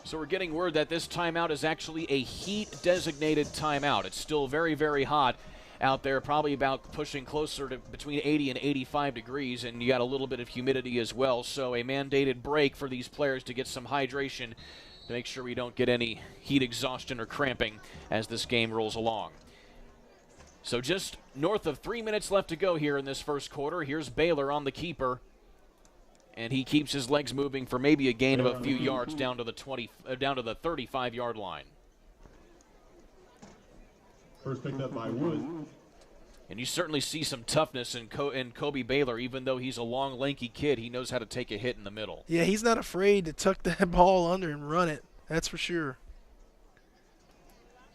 So we're getting word that this timeout is actually a heat-designated timeout. It's still very, very hot out there, probably about pushing closer to between 80 and 85 degrees, and you got a little bit of humidity as well. So a mandated break for these players to get some hydration to make sure we don't get any heat exhaustion or cramping as this game rolls along. So just north of 3 minutes left to go here in this first quarter. Here's Baylor on the keeper. And he keeps his legs moving for maybe a gain of a few yards down to the 35-yard line. First picked up by Wood. And you certainly see some toughness in Kobe Baylor. Even though he's a long, lanky kid, he knows how to take a hit in the middle. Yeah, he's not afraid to tuck that ball under and run it. That's for sure.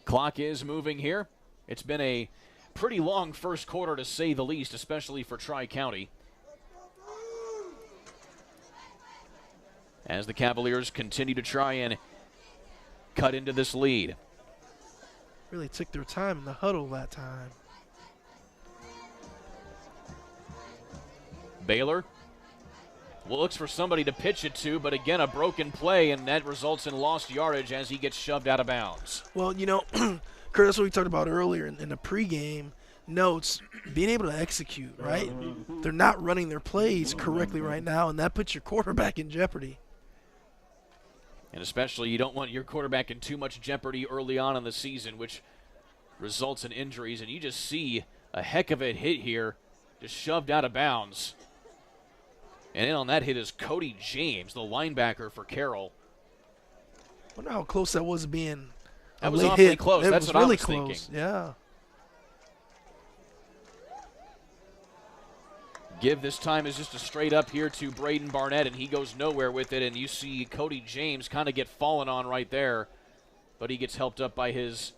Clock is moving here. It's been a pretty long first quarter, to say the least, especially for Tri-County. As the Cavaliers continue to try and cut into this lead. Really took their time in the huddle that time. Baylor looks for somebody to pitch it to, but again, a broken play, and that results in lost yardage as he gets shoved out of bounds. Well, you know, Kurt, that's what we talked about earlier in the pregame notes, being able to execute, right? They're not running their plays correctly right now, and that puts your quarterback in jeopardy. And especially, you don't want your quarterback in too much jeopardy early on in the season, which results in injuries. And you just see a heck of a hit here, just shoved out of bounds. And in on that hit is Cody James, the linebacker for Carroll. I wonder how close that was being That a was late awfully hit. close. It That's was what really I was close. thinking. Yeah. Give this time is just a straight up here to Braden Barnett, and he goes nowhere with it. And you see Cody James kind of get fallen on right there, but he gets helped up by his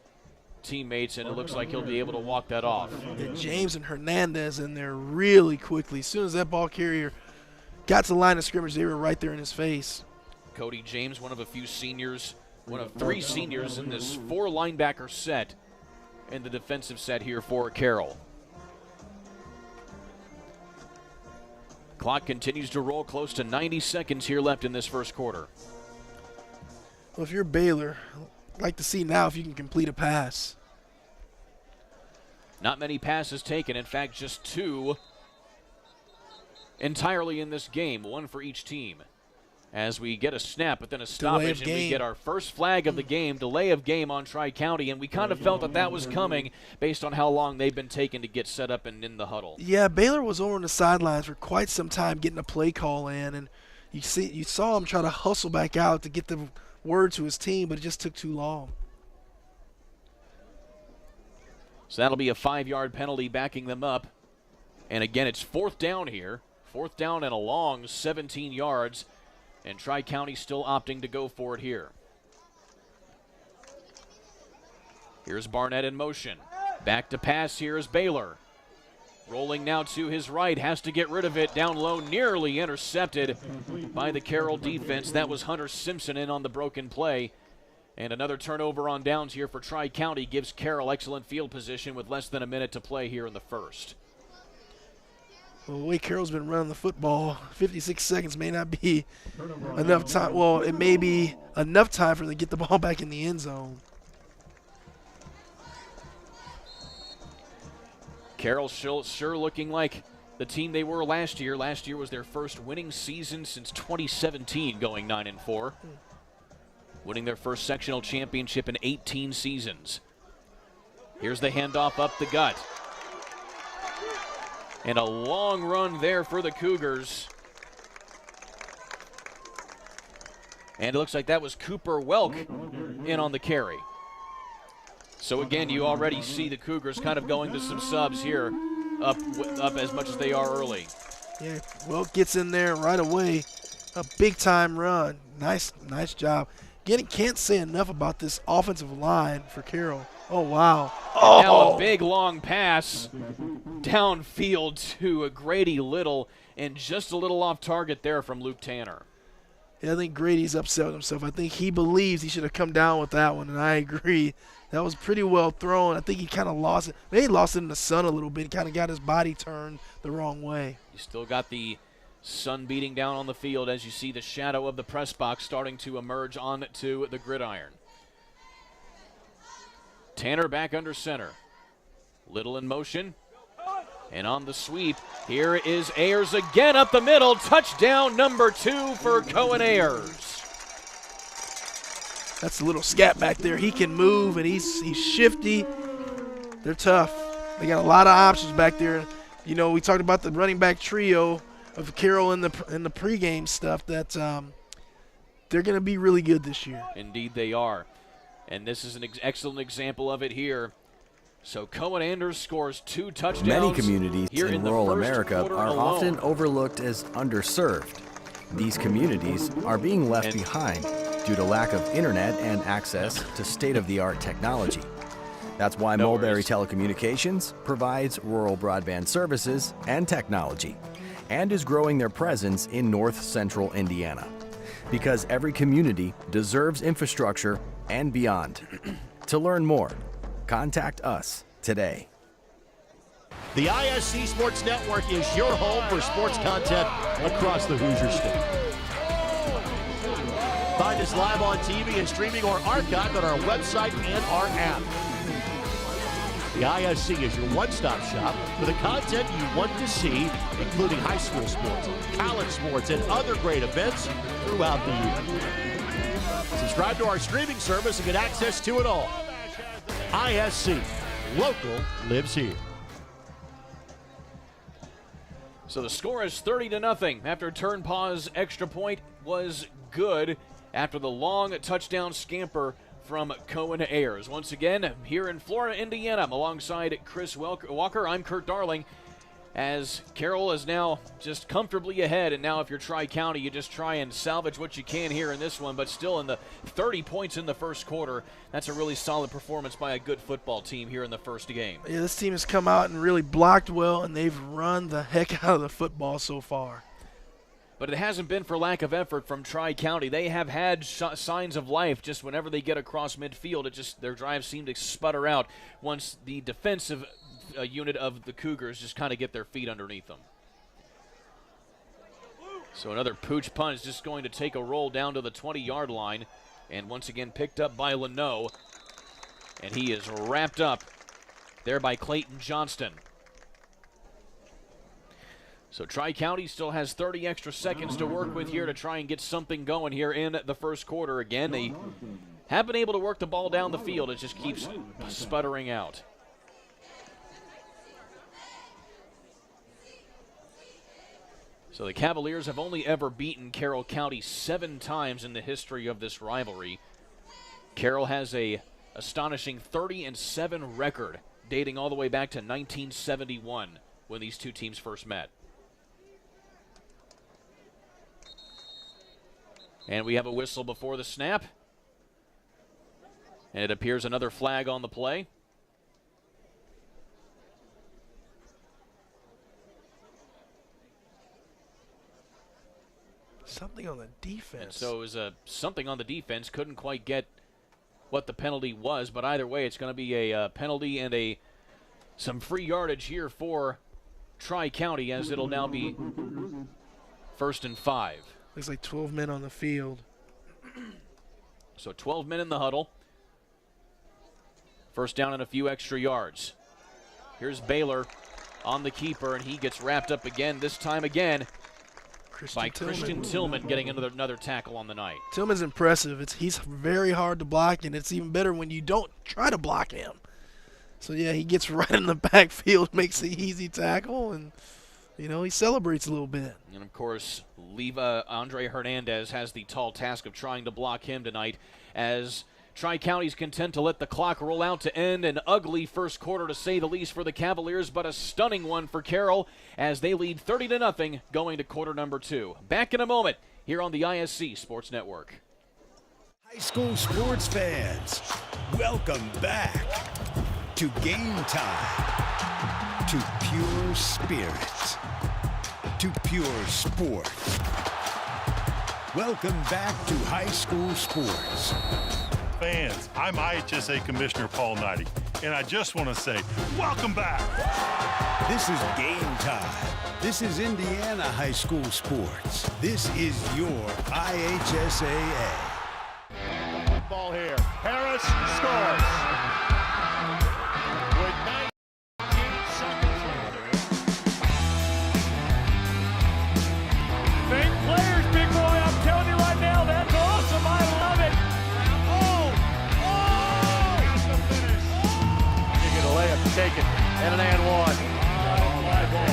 teammates, and it looks like he'll be able to walk that off. Yeah, James and Hernandez in there really quickly. As soon as that ball carrier got to the line of scrimmage, they were right there in his face. Cody James, one of a few seniors, one of three seniors in this four linebacker set in the defensive set here for Carroll. Clock continues to roll, close to 90 seconds here left in this first quarter. Well, if you're Baylor, I'd like to see now if you can complete a pass. Not many passes taken. In fact, just two entirely in this game, one for each team. As we get a snap, but then a stoppage, and we get our first flag of the game, delay of game on Tri-County, and we kind of felt that that was coming based on how long they've been taking to get set up and in the huddle. Yeah, Baylor was over on the sidelines for quite some time getting a play call in, and you saw him try to hustle back out to get the word to his team, but it just took too long. So that'll be a 5-yard penalty backing them up. And again, it's fourth down here. Fourth down and a long 17 yards. And Tri-County still opting to go for it here. Here's Barnett in motion. Back to pass here is Baylor. Rolling now to his right, has to get rid of it. Down low, nearly intercepted by the Carroll defense. That was Hunter Simpson in on the broken play. And another turnover on downs here for Tri-County gives Carroll excellent field position with less than a minute to play here in the first. Well, the way Carroll's been running the football, 56 seconds may not be enough time. Well, it may be enough time for them to get the ball back in the end zone. Carroll sure looking like the team they were last year. Last year was their first winning season since 2017, going 9-4. Winning their first sectional championship in 18 seasons. Here's the handoff up the gut. And a long run there for the Cougars. And it looks like that was Cooper Welk in on the carry. So again, you already see the Cougars kind of going to some subs here, up as much as they are early. Yeah, Welk gets in there right away. A big-time run. Nice job. Again, can't say enough about this offensive line for Carroll. Oh, wow. And now a big, long pass downfield to Grady Little, and just a little off target there from Luke Tanner. Yeah, I think Grady's upset with himself. I think he believes he should have come down with that one, and I agree. That was pretty well thrown. I think he kind of lost it. Maybe he lost it in the sun a little bit. He kind of got his body turned the wrong way. You still got the sun beating down on the field as you see the shadow of the press box starting to emerge onto the gridiron. Tanner back under center. Little in motion. And on the sweep, here is Ayers again up the middle. Touchdown number 2 for Cohen Ayers. That's a little scat back there. He can move, and he's shifty. They're tough. They got a lot of options back there. You know, we talked about the running back trio of Carroll in the pregame stuff that they're going to be really good this year. Indeed they are. And this is an excellent example of it here. So Cohen Anders scores 2 touchdowns. Many communities here in the rural first America quarter are alone. often overlooked as underserved. These communities are being left behind due to lack of internet and access to state-of-the-art technology. That's why Mulberry Telecommunications provides rural broadband services and technology and is growing their presence in north central Indiana. Because every community deserves infrastructure and beyond. To learn more, contact us today. The ISC Sports Network is your home for sports content across the Hoosier State. Find us live on TV and streaming or archived on our website and our app. The ISC is your one-stop shop for the content you want to see, including high school sports, college sports, and other great events throughout the year. Subscribe to our streaming service and get access to it all. ISC, local lives here. So the score is 30-0 after Turnpaw's extra point was good after the long touchdown scamper from Cohen Ayers. Once again, here in Flora, Indiana, alongside Chris Walker, I'm Kurt Darling, as Carroll is now just comfortably ahead, and now if you're Tri-County, you just try and salvage what you can here in this one, but still in the 30 points in the first quarter, that's a really solid performance by a good football team here in the first game. Yeah, this team has come out and really blocked well, and they've run the heck out of the football so far. But it hasn't been for lack of effort from Tri-County. They have had signs of life just whenever they get across midfield. Their drives seem to sputter out once the defensive unit of the Cougars just kind of get their feet underneath them. So another pooch punt is just going to take a roll down to the 20-yard line, and once again picked up by Leno, and he is wrapped up there by Clayton Johnston. So Tri-County still has 30 extra seconds to work with here to try and get something going here in the first quarter. Again, they have been able to work the ball down the field. It just keeps sputtering out. So the Cavaliers have only ever beaten Carroll County 7 times in the history of this rivalry. Carroll has a astonishing 30-7 record dating all the way back to 1971 when these two teams first met. And we have a whistle before the snap. And it appears another flag on the play. Something on the defense. And so it was something on the defense. Couldn't quite get what the penalty was, but either way, it's going to be a penalty and some free yardage here for Tri-County, as it'll now be 1st and 5. Looks like 12 men on the field. So 12 men in the huddle. First down and a few extra yards. Here's Baylor on the keeper, and he gets wrapped up again, this time again by Christian Tillman getting another tackle on the night. Tillman's impressive. He's very hard to block, and it's even better when you don't try to block him. So, yeah, he gets right in the backfield, makes the easy tackle, and, you know, he celebrates a little bit. And, of course, Andre Hernandez has the tall task of trying to block him tonight, as Tri-County's content to let the clock roll out to end an ugly first quarter, to say the least, for the Cavaliers, but a stunning one for Carroll as they lead 30-0 going to quarter number 2. Back in a moment here on the ISC Sports Network. High school sports fans, welcome back to Game Time, to pure spirit, to pure sports. Welcome back to high school sports. Fans, I'm IHSAA Commissioner Paul Knighty, and I just want to say, welcome back. This is Game Time. This is Indiana high school sports. This is your IHSAA. Ball here. Harris scores. With 19 seconds remaining. Fake players, big boy. I'm telling you right now, that's awesome. I love it. You get a layup taken. And an and one. Fly ball.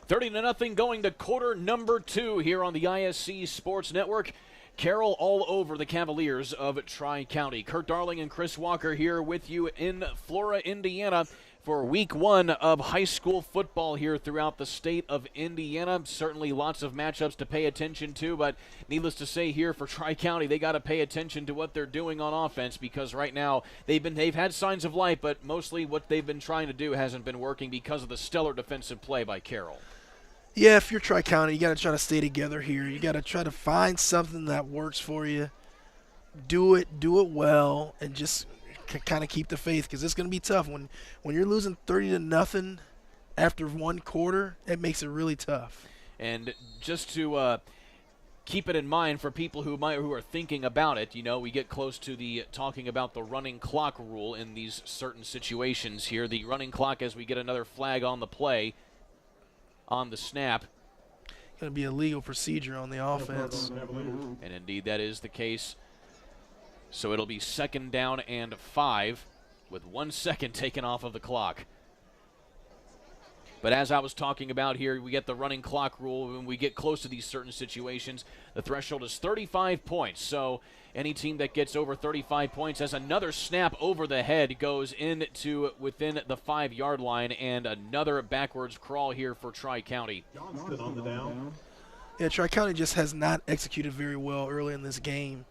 30-0 going to quarter number 2 here on the ISC Sports Network. Carroll all over the Cavaliers of Tri-County. Kurt Darling and Chris Walker here with you in Flora, Indiana for week 1 of high school football here throughout the state of Indiana. Certainly lots of matchups to pay attention to, but needless to say here for Tri-County, they got to pay attention to what they're doing on offense, because right now they've had signs of life, but mostly what they've been trying to do hasn't been working because of the stellar defensive play by Carroll. Yeah, if you're Tri-County, you got to try to stay together here. You got to try to find something that works for you. Do it well, and just kind of keep the faith, because it's going to be tough. When you're losing 30-0 after one quarter, it makes it really tough. And just to keep it in mind for people who are thinking about it, we get close to the talking about the running clock rule in these certain situations here. The running clock, as we get another flag on the play, on the snap. Going to be a legal procedure on the offense. And indeed that is the case. So it'll be 2nd down and 5 with 1 second taken off of the clock. But as I was talking about here, we get the running clock rule. When we get close to these certain situations, the threshold is 35 points. So any team that gets over 35 points has another snap over the head, goes into within the 5-yard line, and another backwards crawl here for Tri-County. Johnston on the down. Yeah, Tri-County just has not executed very well early in this game.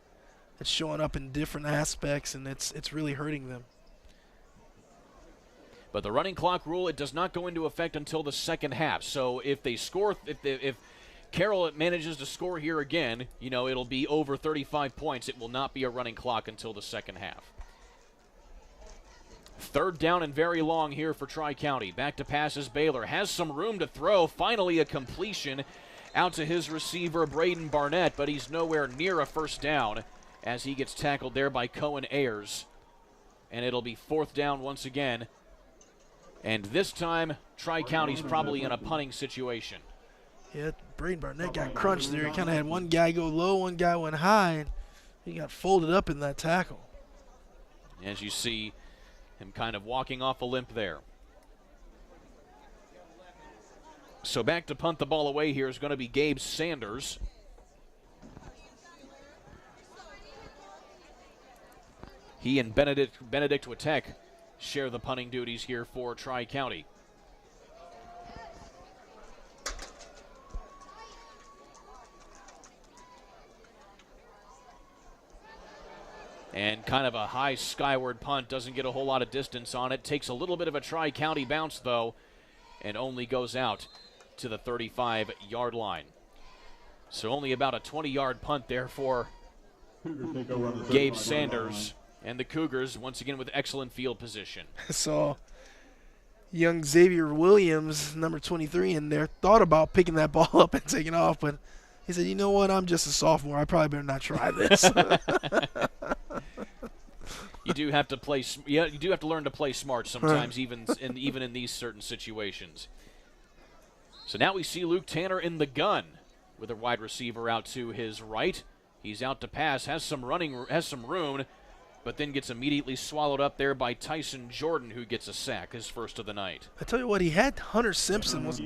It's showing up in different aspects, and it's really hurting them. But the running clock rule, it does not go into effect until the second half. So if they score, if Carroll manages to score here again, it'll be over 35 points. It will not be a running clock until the second half. 3rd down and very long here for Tri-County. Back to passes. Baylor has some room to throw. Finally a completion out to his receiver, Braden Barnett, but he's nowhere near a first down as he gets tackled there by Cohen Ayers. And it'll be 4th down once again. And this time, Tri-County's probably in a punting situation. Yeah, Braden Barnett got crunched there. He kind of had one guy go low, one guy went high, and he got folded up in that tackle. As you see him kind of walking off a limp there. So back to punt the ball away here is going to be Gabe Sanders. He and Benedict Witek share the punting duties here for Tri-County. And kind of a high skyward punt, doesn't get a whole lot of distance on it. Takes a little bit of a Tri-County bounce, though, and only goes out to the 35-yard line. So only about a 20-yard punt there for Gabe Sanders. And the Cougars, once again, with excellent field position. So young Xavier Williams, number 23, in there, thought about picking that ball up and taking off, but he said, you know what, I'm just a sophomore. I probably better not try this. You do have to play. Yeah, you do have to learn to play smart sometimes, even in these certain situations. So now we see Luke Tanner in the gun with a wide receiver out to his right. He's out to pass, has some room, but then gets immediately swallowed up there by Tyson Jordan, who gets a sack, his first of the night. I tell you what, he had Hunter Simpson was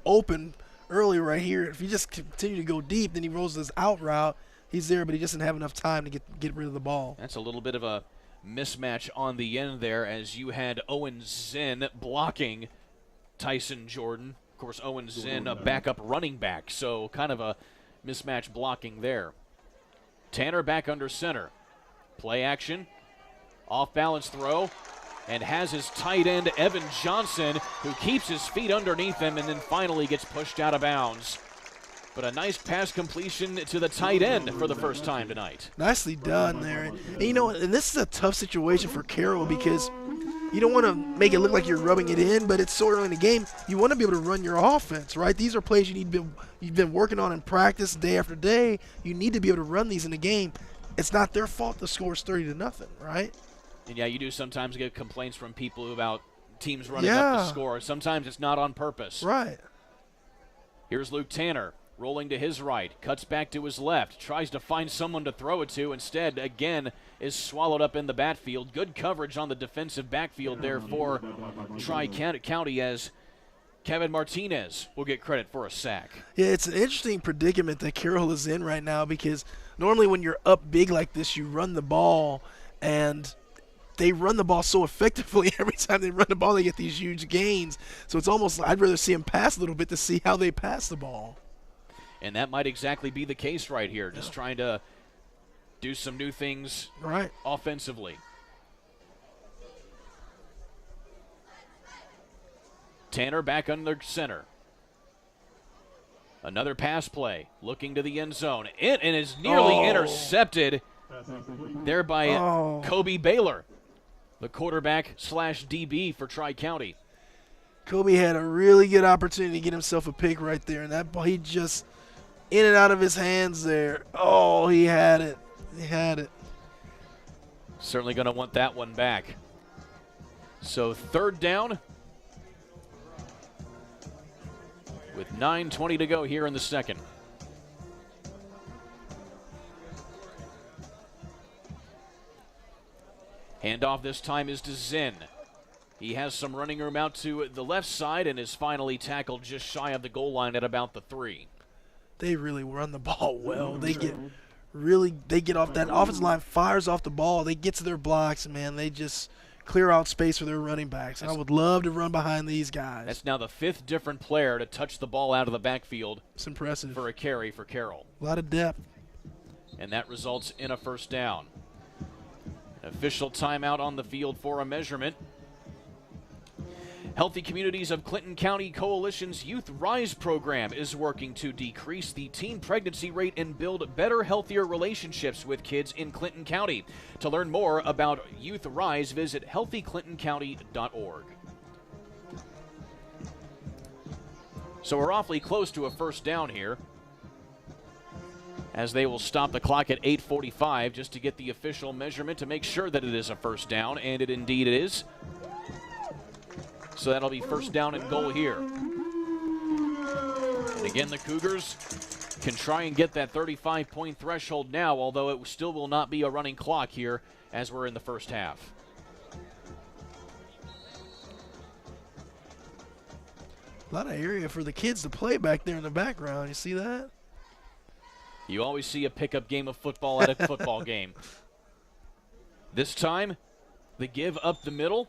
open early right here. If you just continue to go deep, then he rolls this out route. He's there, but he doesn't have enough time to get rid of the ball. That's a little bit of a mismatch on the end there, as you had Owen Zinn blocking Tyson Jordan. Of course, Owen Zinn, a backup running back, so kind of a mismatch blocking there. Tanner back under center. Play action, off-balance throw, and has his tight end, Evan Johnson, who keeps his feet underneath him and then finally gets pushed out of bounds. But a nice pass completion to the tight end for the first time tonight. Nicely done there. And and this is a tough situation for Carroll, because you don't want to make it look like you're rubbing it in, but it's so early in the game. You want to be able to run your offense, right? These are plays you've been working on in practice day after day. You need to be able to run these in the game. It's not their fault the score is 30-0, right? And yeah, you do sometimes get complaints from people about teams running up the score. Sometimes it's not on purpose. Right. Here's Luke Tanner rolling to his right, cuts back to his left, tries to find someone to throw it to. Instead, again, is swallowed up in the backfield. Good coverage on the defensive backfield there for Tri-County, as Kevin Martinez will get credit for a sack. Yeah, it's an interesting predicament that Carroll is in right now, because normally when you're up big like this, you run the ball, and they run the ball so effectively. Every time they run the ball, they get these huge gains. So it's almost like I'd rather see them pass a little bit to see how they pass the ball. And that might exactly be the case right here, just trying to do some new things offensively. Tanner back under center. Another pass play, looking to the end zone. And is nearly intercepted there by Kobe Baylor, the quarterback / DB for Tri-County. Kobe had a really good opportunity to get himself a pick right there, and that ball, he just in and out of his hands there. Oh, he had it. He had it. Certainly going to want that one back. So 3rd down with 9:20 to go here in the second. Handoff this time is to Zinn. He has some running room out to the left side and is finally tackled just shy of the goal line at about the 3. They really run the ball well. They get off that offensive line, fires off the ball. They get to their blocks, man. They just clear out space for their running backs. I would love to run behind these guys. That's now the 5th different player to touch the ball out of the backfield. It's impressive. For a carry for Carroll. A lot of depth. And that results in a 1st down. An official timeout on the field for a measurement. Healthy Communities of Clinton County Coalition's Youth Rise program is working to decrease the teen pregnancy rate and build better, healthier relationships with kids in Clinton County. To learn more about Youth Rise, visit healthyclintoncounty.org. So we're awfully close to a 1st down here, as they will stop the clock at 8:45 just to get the official measurement to make sure that it is a 1st down, and it indeed is. So that'll be 1st down and goal here. And again, the Cougars can try and get that 35-point threshold now, although it still will not be a running clock here as we're in the 1st half. A lot of area for the kids to play back there in the background. You see that? You always see a pickup game of football at a football game. This time, the give up the middle.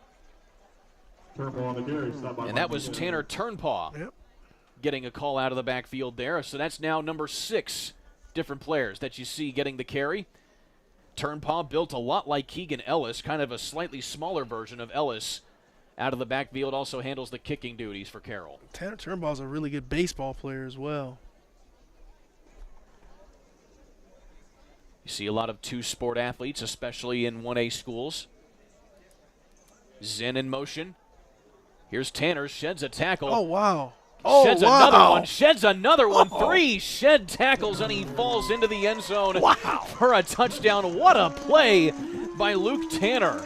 And that was Tanner Turnpaw getting a call out of the backfield there. So that's now number 6 different players that you see getting the carry. Turnpaw built a lot like Keegan Ellis, kind of a slightly smaller version of Ellis. Out of the backfield, also handles the kicking duties for Carroll. Tanner Turnpaw is a really good baseball player as well. You see a lot of 2-sport athletes, especially in 1A schools. Zinn in motion. Here's Tanner, sheds a tackle. Oh, wow. Sheds another one, sheds another one. 3 shed tackles, and he falls into the end zone for a touchdown. What a play by Luke Tanner.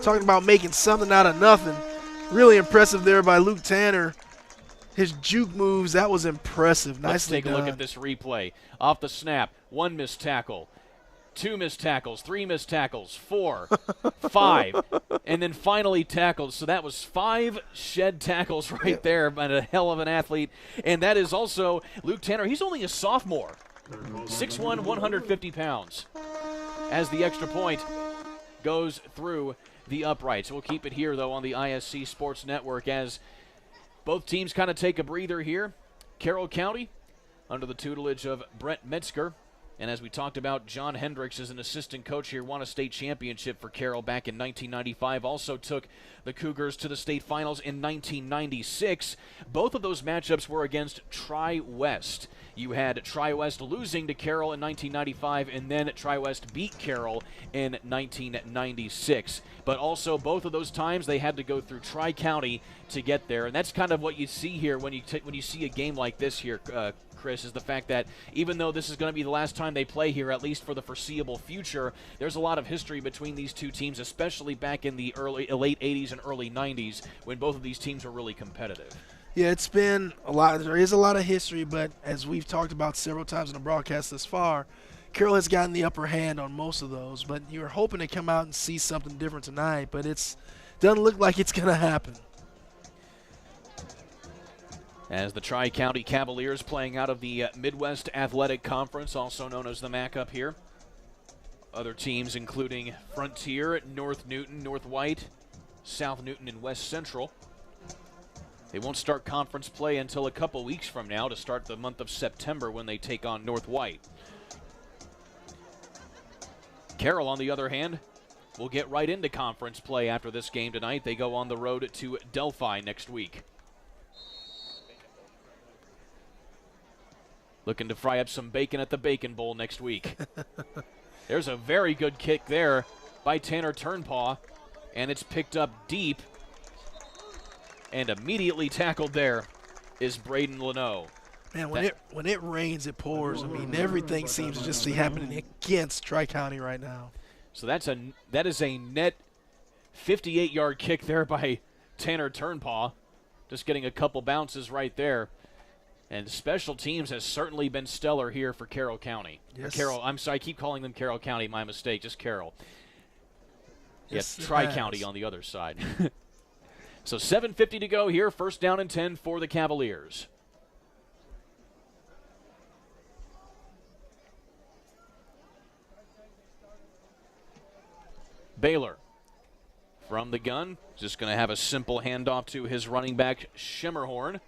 Talking about making something out of nothing. Really impressive there by Luke Tanner. His juke moves, that was impressive. Let's Nicely take a done. look at this replay. Off the snap, 1 missed tackle. 2 missed tackles, 3 missed tackles, 4, 5, and then finally tackled. So that was 5 shed tackles right there by a hell of an athlete. And that is also Luke Tanner. He's only a sophomore, 6'1", 150 pounds. As the extra point goes through the uprights. We'll keep it here, though, on the ISC Sports Network as both teams kind of take a breather here. Carroll County, under the tutelage of Brett Metzger. And as we talked about, John Hendricks is an assistant coach here, won a state championship for Carroll back in 1995, also took the Cougars to the state finals in 1996. Both of those matchups were against Tri-West. You had Tri-West losing to Carroll in 1995, and then Tri-West beat Carroll in 1996. But also, both of those times, they had to go through Tri-County to get there. And that's kind of what you see here when you see a game like this here, Chris, is the fact that even though this is going to be the last time they play here, at least for the foreseeable future, there's a lot of history between these two teams, especially back in the late 80s and early 90s when both of these teams were really competitive. Yeah, it's been a lot. There is a lot of history, but as we've talked about several times in the broadcast thus far, Carroll has gotten the upper hand on most of those. But you're hoping to come out and see something different tonight, but it doesn't look like it's going to happen. As the Tri-County Cavaliers playing out of the Midwest Athletic Conference, also known as the MAC up here. Other teams including Frontier, North Newton, North White, South Newton, and West Central. They won't start conference play until a couple weeks from now to start the month of September when they take on North White. Carroll, on the other hand, will get right into conference play after this game tonight. They go on the road to Delphi next week. Looking to fry up some bacon at the Bacon Bowl next week. There's a very good kick there by Tanner Turnpaw, and it's picked up deep. And immediately tackled there is Braden Leno. Man, when it rains, it pours. I mean, everything seems to just be happening against Tri-County right now. So that is a net 58-yard kick there by Tanner Turnpaw. Just getting a couple bounces right there. And special teams has certainly been stellar here for Carroll County. Yes. Carroll, I'm sorry, I keep calling them Carroll County. My mistake, just Carroll. Yes, yeah, Tri-County on the other side. So 7:50 to go here. First down and 10 for the Cavaliers. Baylor from the gun. Just going to have a simple handoff to his running back, Schimmerhorn.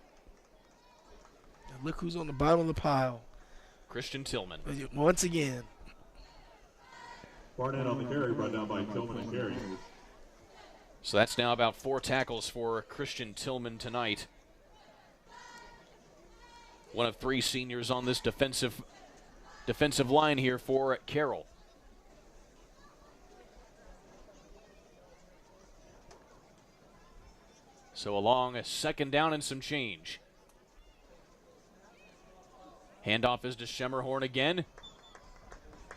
Look who's on the bottom of the pile. Christian Tillman. Once again. Barnett on the carry, brought down by Tillman and carry. So that's now about 4 tackles for Christian Tillman tonight. One of 3 seniors on this defensive line here for Carroll. So along a second down and some change. Handoff is to Schemmerhorn again.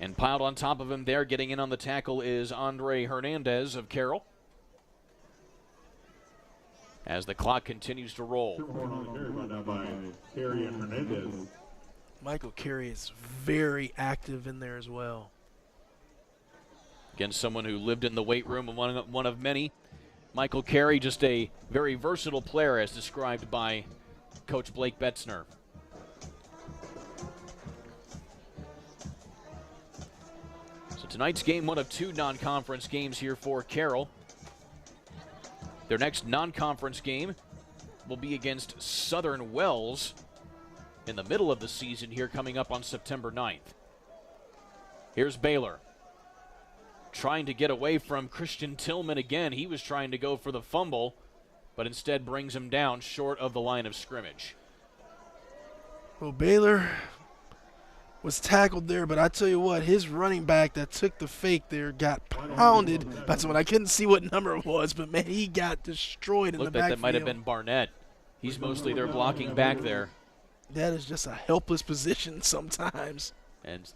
And piled on top of him there, getting in on the tackle, is Andre Hernandez of Carroll. As the clock continues to roll. Michael Carey is very active in there as well. Again, someone who lived in the weight room, one of many. Michael Carey, just a very versatile player as described by Coach Blake Betzner. So tonight's game, one of 2 non-conference games here for Carroll. Their next non-conference game will be against Southern Wells in the middle of the season here, coming up on September 9th. Here's Baylor trying to get away from Christian Tillman again. He was trying to go for the fumble, but instead brings him down short of the line of scrimmage. Well, Baylor was tackled there, but I tell you what, his running back that took the fake there got pounded by someone. I couldn't see what number it was, but man, he got destroyed in the backfield. Looked like that might have been Barnett. He's mostly their blocking back there. That is just a helpless position sometimes. And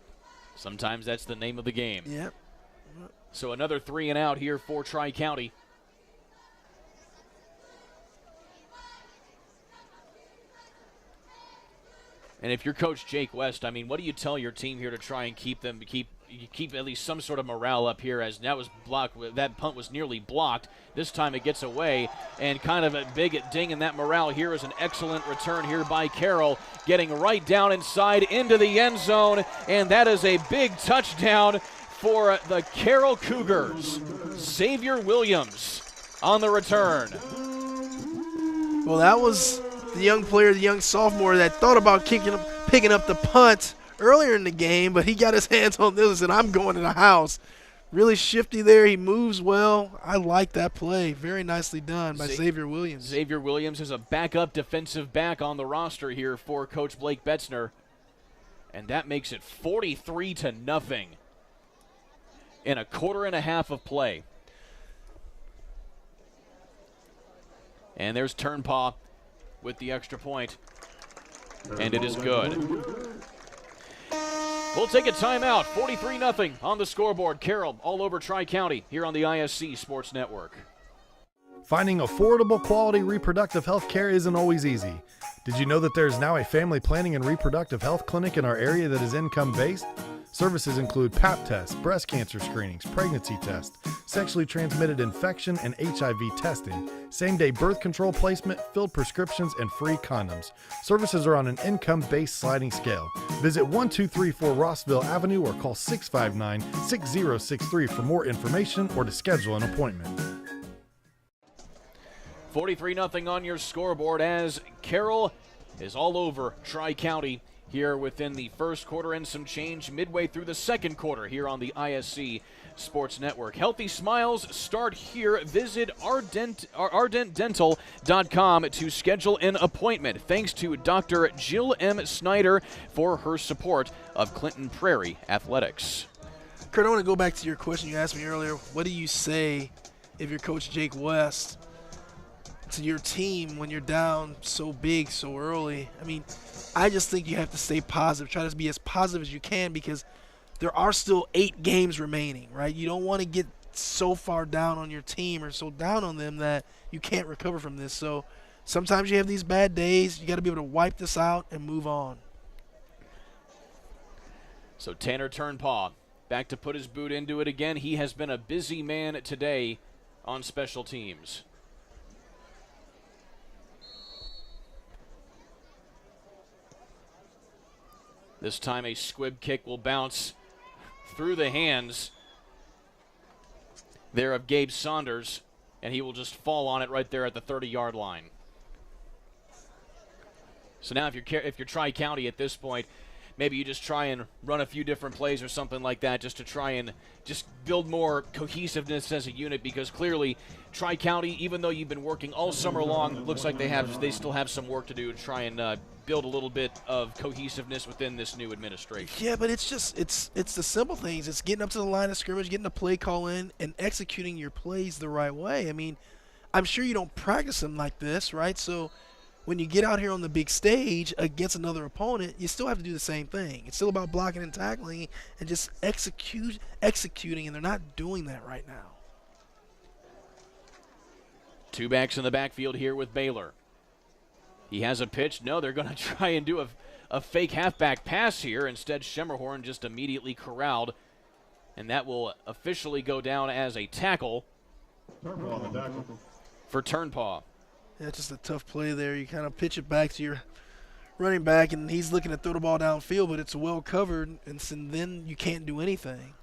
sometimes that's the name of the game. Yep. So another 3 and out here for Tri-County. And if you're Coach Jake West, I mean, what do you tell your team here to try and keep at least some sort of morale up here, as that was blocked. That punt was nearly blocked. This time it gets away, and kind of a big ding in that morale here is an excellent return here by Carroll, getting right down inside into the end zone, and that is a big touchdown for the Carroll Cougars. Xavier Williams on the return. Well, that was the young player, the young sophomore that thought about picking up the punt earlier in the game, but he got his hands on this and said, I'm going to the house. Really shifty there. He moves well. I like that play. Very nicely done by Xavier Williams. Xavier Williams is a backup defensive back on the roster here for Coach Blake Betzner. And that makes it 43-0 in a quarter and a half of play. And there's Turnpaw with the extra point. And it is good. We'll take a timeout. 43-0 on the scoreboard. Carroll all over Tri-County here on the ISC Sports Network. Finding affordable quality reproductive health care isn't always easy. Did you know that there is now a family planning and reproductive health clinic in our area that is income-based? Services include Pap tests, breast cancer screenings, pregnancy tests, sexually transmitted infection and HIV testing, same-day birth control placement, filled prescriptions, and free condoms. Services are on an income-based sliding scale. Visit 1234 Rossville Avenue or call 659-6063 for more information or to schedule an appointment. 43-0 on your scoreboard as Carroll is all over Tri-County here within the first quarter and some change midway through the second quarter here on the ISC Sports Network. Healthy smiles start here. Visit ardentdental.com to schedule an appointment. Thanks to Dr. Jill M. Snyder for her support of Clinton Prairie Athletics. Kurt, I want to go back to your question you asked me earlier. What do you say if you're Coach Jake West to your team when you're down so big so early? I mean, I just think you have to stay positive. Try to be as positive as you can because there are still 8 games remaining, right? You don't want to get so far down on your team or so down on them that you can't recover from this. So sometimes you have these bad days. You got to be able to wipe this out and move on. So Tanner Turnpaw back to put his boot into it again. He has been a busy man today on special teams. This time a squib kick will bounce through the hands there of Gabe Saunders, and he will just fall on it right there at the 30-yard line. So now if you're Tri-County at this point, maybe you just try and run a few different plays or something like that just to try and just build more cohesiveness as a unit, because clearly Tri-County, even though you've been working all summer long, looks like they still have some work to do to try and build a little bit of cohesiveness within this new administration. Yeah, but it's the simple things. It's getting up to the line of scrimmage, getting the play call in, and executing your plays the right way. I mean, I'm sure you don't practice them like this, right? So when you get out here on the big stage against another opponent, you still have to do the same thing. It's still about blocking and tackling and just executing, and they're not doing that right now. 2 backs in the backfield here with Baylor. He has a pitch. No, they're going to try and do a fake halfback pass here. Instead, Schemmerhorn just immediately corralled, and that will officially go down as a tackle for Turnpaw. Yeah, just a tough play there. You kind of pitch it back to your running back, and he's looking to throw the ball downfield, but it's well covered, and so then you can't do anything.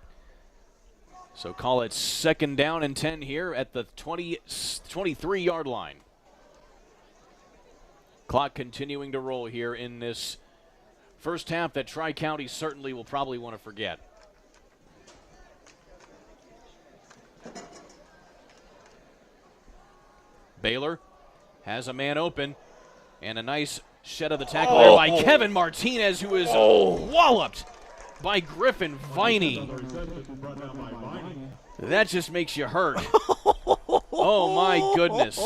So call it 2nd down and 10 here at the 23-yard line. Clock continuing to roll here in this first half that Tri-County certainly will probably want to forget. Baylor has a man open, and a nice shed of the tackle there by Kevin Martinez, who is walloped by Griffin Viney. That just makes you hurt. Oh, my goodness.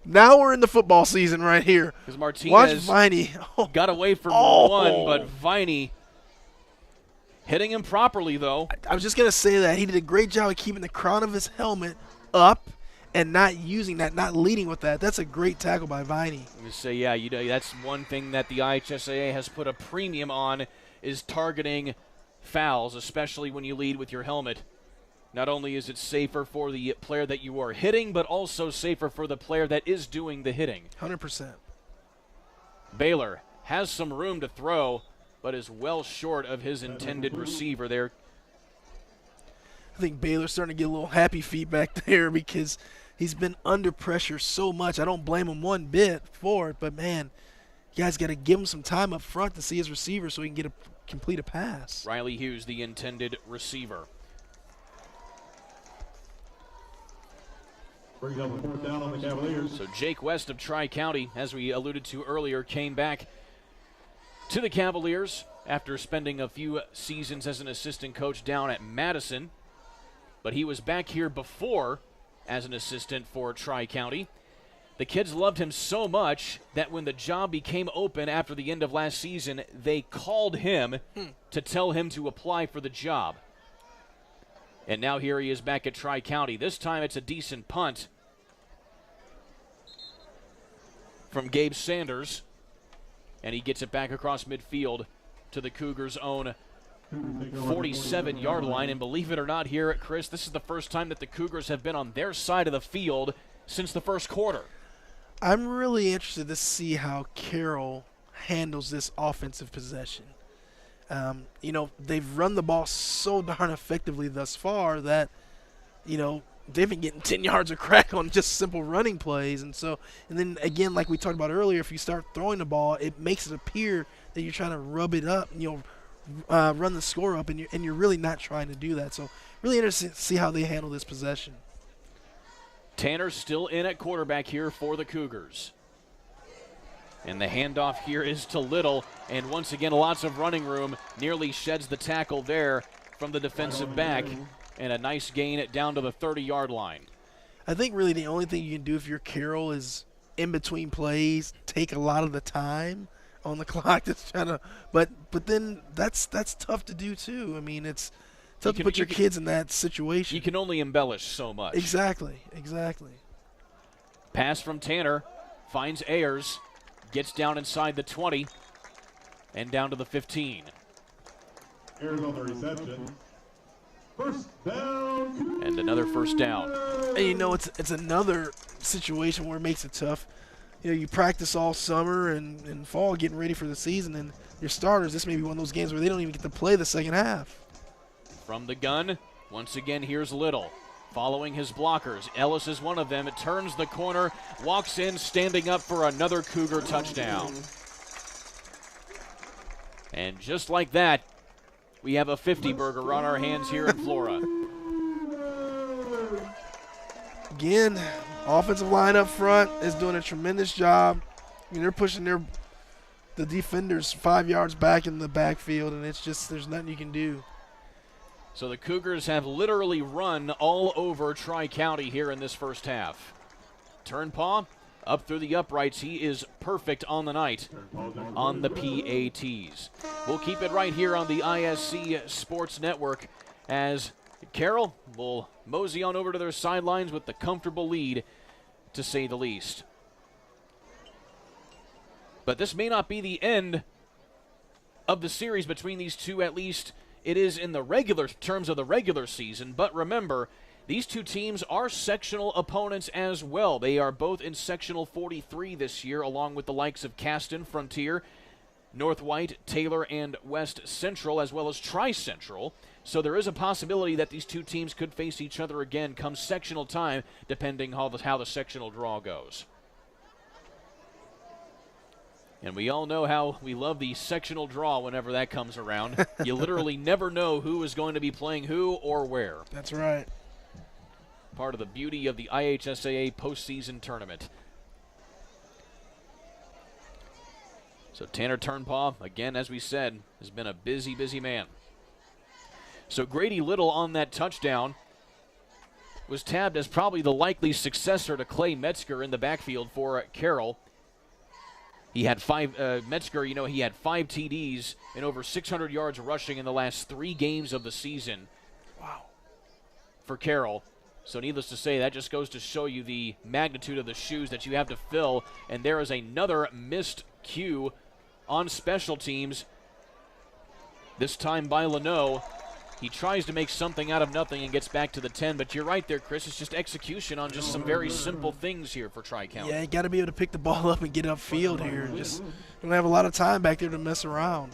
Now we're in the football season right here. Because Martinez got away from one, but Viney hitting him properly, though. I was just going to say that. He did a great job of keeping the crown of his helmet up and not using that, not leading with that. That's a great tackle by Viney. I'm going to say, yeah, that's one thing that the IHSAA has put a premium on, is targeting fouls, especially when you lead with your helmet. Not only is it safer for the player that you are hitting, but also safer for the player that is doing the hitting. 100%. Baylor has some room to throw, but is well short of his intended receiver there. I think Baylor's starting to get a little happy feet back there because he's been under pressure so much. I don't blame him one bit for it, but, man, you guys got to give him some time up front to see his receiver so he can complete a pass. Riley Hughes, the intended receiver. Brings up a 4th down on the Cavaliers. So Jake West of Tri-County, as we alluded to earlier, came back to the Cavaliers after spending a few seasons as an assistant coach down at Madison. But he was back here before as an assistant for Tri-County. The kids loved him so much that when the job became open after the end of last season, they called him to tell him to apply for the job. And now here he is back at Tri-County. This time it's a decent punt. from Gabe Sanders. And he gets it back across midfield to the Cougars' own 47-yard line. And believe it or not here, Chris, this is the first time that the Cougars have been on their side of the field since the first quarter. I'm really interested to see how Carroll handles this offensive possession. They've run the ball so darn effectively thus far that, they've been getting 10 yards of crack on just simple running plays. And then again, like we talked about earlier, if you start throwing the ball, it makes it appear that you're trying to rub it up, run the score up, and you're really not trying to do that. So really interested to see how they handle this possession. Tanner still in at quarterback here for the Cougars. And the handoff here is to Little, and once again lots of running room, nearly sheds the tackle there from the defensive back, and a nice gain down to the 30-yard line. I think really the only thing you can do if you're Carroll is in between plays, take a lot of the time on the clock. But then that's tough to do too. I mean, it's tough to put your kids in that situation. You can only embellish so much. Exactly. Pass from Tanner, finds Ayers, gets down inside the 20, and down to the 15. Ayers on the reception. First down. And another first down. And it's another situation where it makes it tough. You practice all summer and fall getting ready for the season, and your starters, this may be one of those games where they don't even get to play the second half. From the gun, once again, here's Little. Following his blockers, Ellis is one of them. It turns the corner, walks in, standing up for another Cougar touchdown. And just like that, we have a 50-burger on our hands here in Flora. Again, offensive line up front is doing a tremendous job. They're pushing the defenders 5 yards back in the backfield, and it's just there's nothing you can do. So the Cougars have literally run all over Tri-County here in this first half. Turnpaw up through the uprights. He is perfect on the night on the PATs. We'll keep it right here on the ISC Sports Network as Carroll will mosey on over to their sidelines with the comfortable lead, to say the least. But this may not be the end of the series between these two, at least it is in the regular terms of the regular season. But remember, these two teams are sectional opponents as well. They are both in Sectional 43 this year, along with the likes of Caston, Frontier, North White, Taylor, and West Central, as well as Tri-Central. So there is a possibility that these two teams could face each other again come sectional time, depending how the sectional draw goes. And we all know how we love the sectional draw whenever that comes around. You literally never know who is going to be playing who or where. That's right. Part of the beauty of the IHSAA postseason tournament. So Tanner Turnpaw, again, as we said, has been a busy, busy man. So Grady Little on that touchdown was tabbed as probably the likely successor to Clay Metzger in the backfield for Carroll. He had Metzger, he had 5 TDs and over 600 yards rushing in the last 3 games of the season. Wow. For Carroll. So needless to say, that just goes to show you the magnitude of the shoes that you have to fill. And there is another missed cue on special teams, this time by Leno. He tries to make something out of nothing and gets back to the 10, but you're right there, Chris. It's just execution on just some very simple things here for Tri-County. Yeah, you got to be able to pick the ball up and get upfield here. Just don't have a lot of time back there to mess around.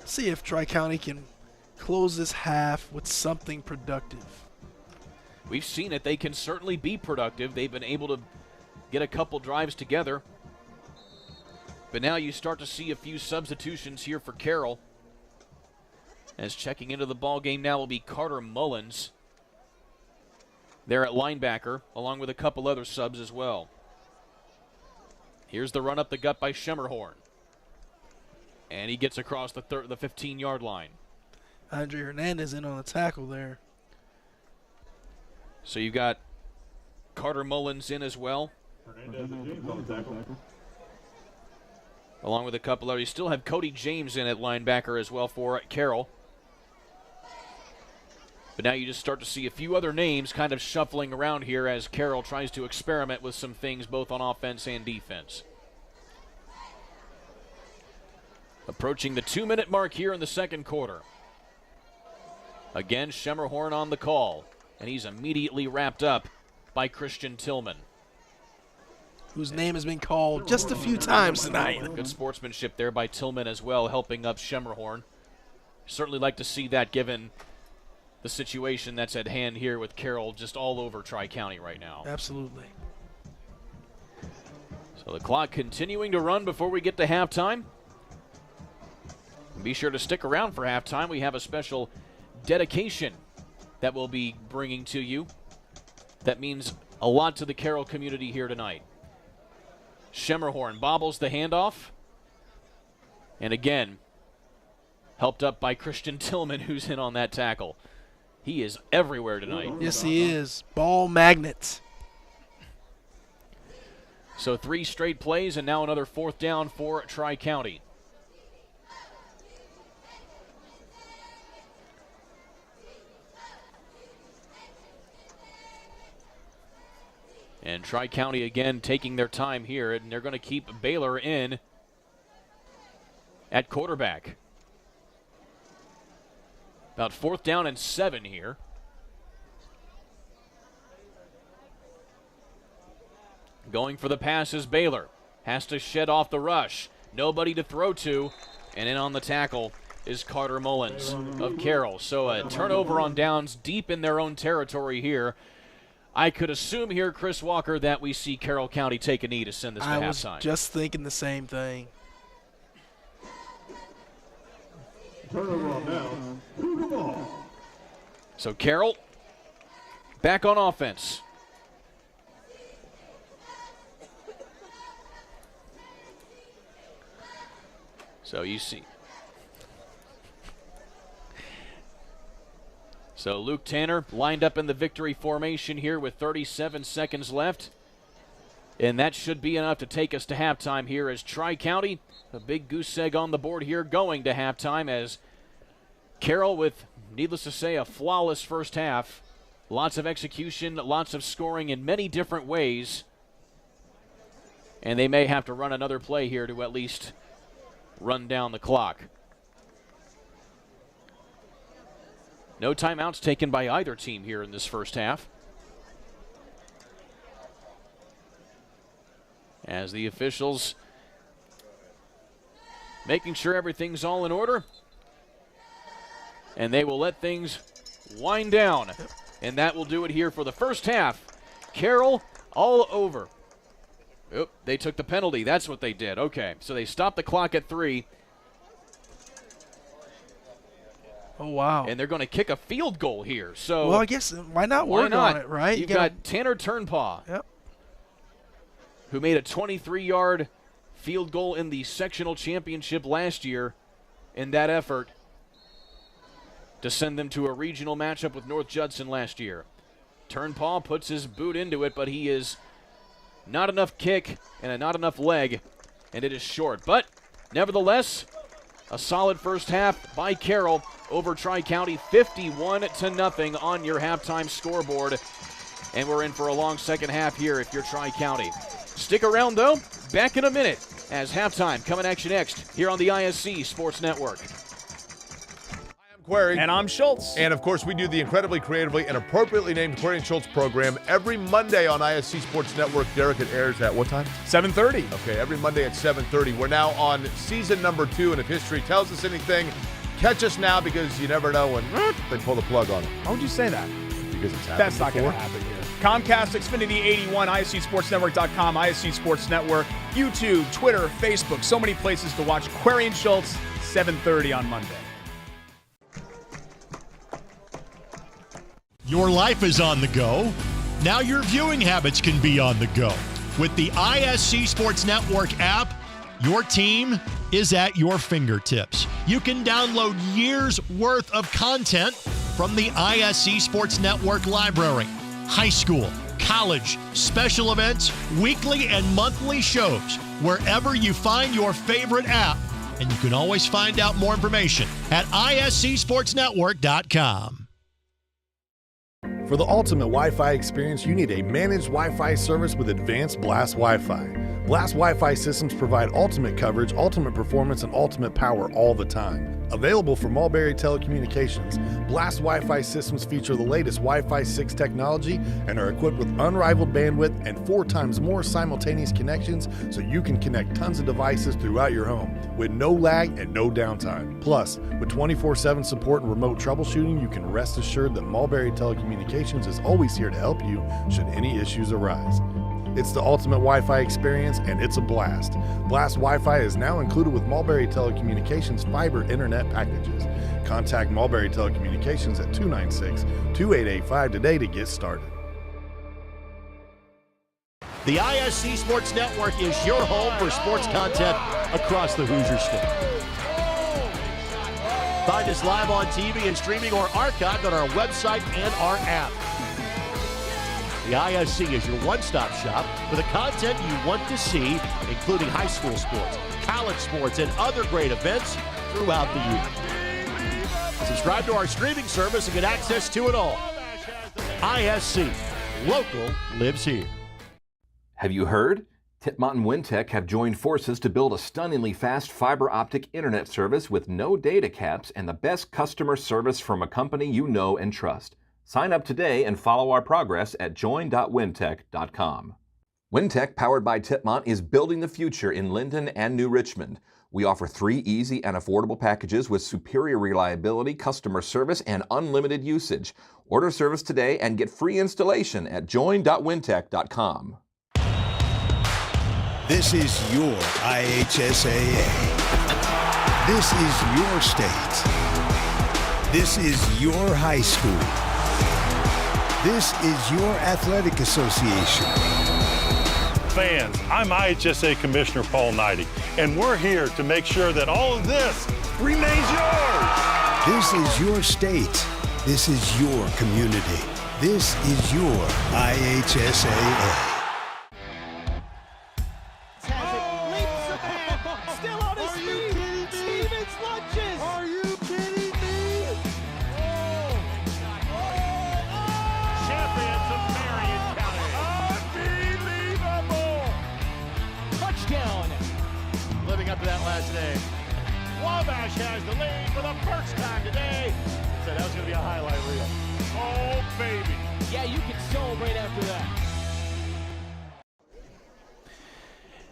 See if Tri-County can close this half with something productive. We've seen it. They can certainly be productive. They've been able to get a couple drives together. But now you start to see a few substitutions here for Carroll. As checking into the ball game now will be Carter Mullins. There at linebacker, along with a couple other subs as well. Here's the run up the gut by Schemmerhorn. And he gets across the 15-yard line. Andre Hernandez in on the tackle there. So you've got Carter Mullins in as well. Hernandez and James on the tackle. Along with a couple others. You still have Cody James in at linebacker as well for Carroll. But now you just start to see a few other names kind of shuffling around here as Carroll tries to experiment with some things both on offense and defense. Approaching the 2-minute mark here in the second quarter. Again, Schemmerhorn on the call, and he's immediately wrapped up by Christian Tillman, whose name has been called just a few times tonight. Good sportsmanship there by Tillman as well, helping up Schemmerhorn. Certainly like to see that given the situation that's at hand here with Carroll just all over Tri-County right now. Absolutely. So the clock continuing to run before we get to halftime. Be sure to stick around for halftime. We have a special dedication that we'll be bringing to you. That means a lot to the Carroll community here tonight. Schemmerhorn bobbles the handoff. And again, helped up by Christian Tillman, who's in on that tackle. He is everywhere tonight. Yes, he is. Ball magnet. So 3 straight plays and now another 4th down for Tri-County. And Tri-County again taking their time here, and they're going to keep Baylor in at quarterback. About 4th down and 7 here. Going for the pass is Baylor. Has to shed off the rush. Nobody to throw to. And in on the tackle is Carter Mullins of Carroll. So a turnover on downs deep in their own territory here. I could assume here, Chris Walker, that we see Carroll County take a knee to send this to halftime. I was just thinking the same thing. Turnover on down. Cougar ball. So Carroll back on offense. So you see. So Luke Tanner lined up in the victory formation here with 37 seconds left. And that should be enough to take us to halftime here as Tri-County, a big goose egg on the board here, going to halftime as Carroll with, needless to say, a flawless first half. Lots of execution, lots of scoring in many different ways. And they may have to run another play here to at least run down the clock. No timeouts taken by either team here in this first half. As the officials making sure everything's all in order. And they will let things wind down. And that will do it here for the first half. Carroll all over. Oop, they took the penalty. That's what they did. Okay, so they stopped the clock at 3. Oh, wow. And they're going to kick a field goal here. So well, I guess why not work on it, right? You've got Tanner Turnpaw, yep, who made a 23-yard field goal in the sectional championship last year in that effort to send them to a regional matchup with North Judson last year. Turnpaw puts his boot into it, but he is not enough kick and not enough leg, and it is short. But nevertheless, a solid first half by Carroll over Tri-County, 51-0 on your halftime scoreboard. And we're in for a long second half here if you're Tri-County. Stick around, though. Back in a minute as halftime coming at you next here on the ISC Sports Network. I'm Query. And I'm Schultz. And, of course, we do the incredibly creatively and appropriately named Query and Schultz program every Monday on ISC Sports Network. Derek, it airs at what time? 7:30. Okay, every Monday at 7:30. We're now on season number 2, and if history tells us anything, catch us now because you never know when they pull the plug on it. How would you say that? Because it's happened That's not going before. to happen here. Comcast, Xfinity 81, ISCSportsNetwork.com, ISC Sports Network, YouTube, Twitter, Facebook, so many places to watch. Query and Schultz, 7:30 on Monday. Your life is on the go. Now your viewing habits can be on the go. With the ISC Sports Network app, your team is at your fingertips. You can download years' worth of content from the ISC Sports Network library. High school, college, special events, weekly and monthly shows, wherever you find your favorite app. And you can always find out more information at iscsportsnetwork.com. For the ultimate Wi-Fi experience, you need a managed Wi-Fi service with advanced Blast Wi-Fi. Blast Wi-Fi systems provide ultimate coverage, ultimate performance, and ultimate power all the time. Available from Mulberry Telecommunications, Blast Wi-Fi systems feature the latest Wi-Fi 6 technology and are equipped with unrivaled bandwidth and 4 times more simultaneous connections, so you can connect tons of devices throughout your home with no lag and no downtime. Plus, with 24/7 support and remote troubleshooting, you can rest assured that Mulberry Telecommunications is always here to help you should any issues arise. It's the ultimate Wi-Fi experience, and it's a blast. Blast Wi-Fi is now included with Mulberry Telecommunications fiber internet packages. Contact Mulberry Telecommunications at 296-2885 today to get started. The ISC Sports Network is your home for sports content across the Hoosier State. Find us live on TV and streaming or archived on our website and our app. The ISC is your one-stop shop for the content you want to see, including high school sports, college sports, and other great events throughout the year. Subscribe to our streaming service and get access to it all. ISC, local lives here. Have you heard? Titmont and Wintech have joined forces to build a stunningly fast fiber optic internet service with no data caps and the best customer service from a company you know and trust. Sign up today and follow our progress at join.wintech.com. Wintech, powered by Titmont, is building the future in Linden and New Richmond. We offer 3 easy and affordable packages with superior reliability, customer service, and unlimited usage. Order service today and get free installation at join.wintech.com. This is your IHSAA. This is your state. This is your high school. This is your athletic association. Fans, I'm IHSAA Commissioner Paul Knighty, and we're here to make sure that all of this remains yours. This is your state. This is your community. This is your IHSAA. Wabash has the lead for the first time today. So that was going to be a highlight reel. Oh, baby. Yeah, you can celebrate after that.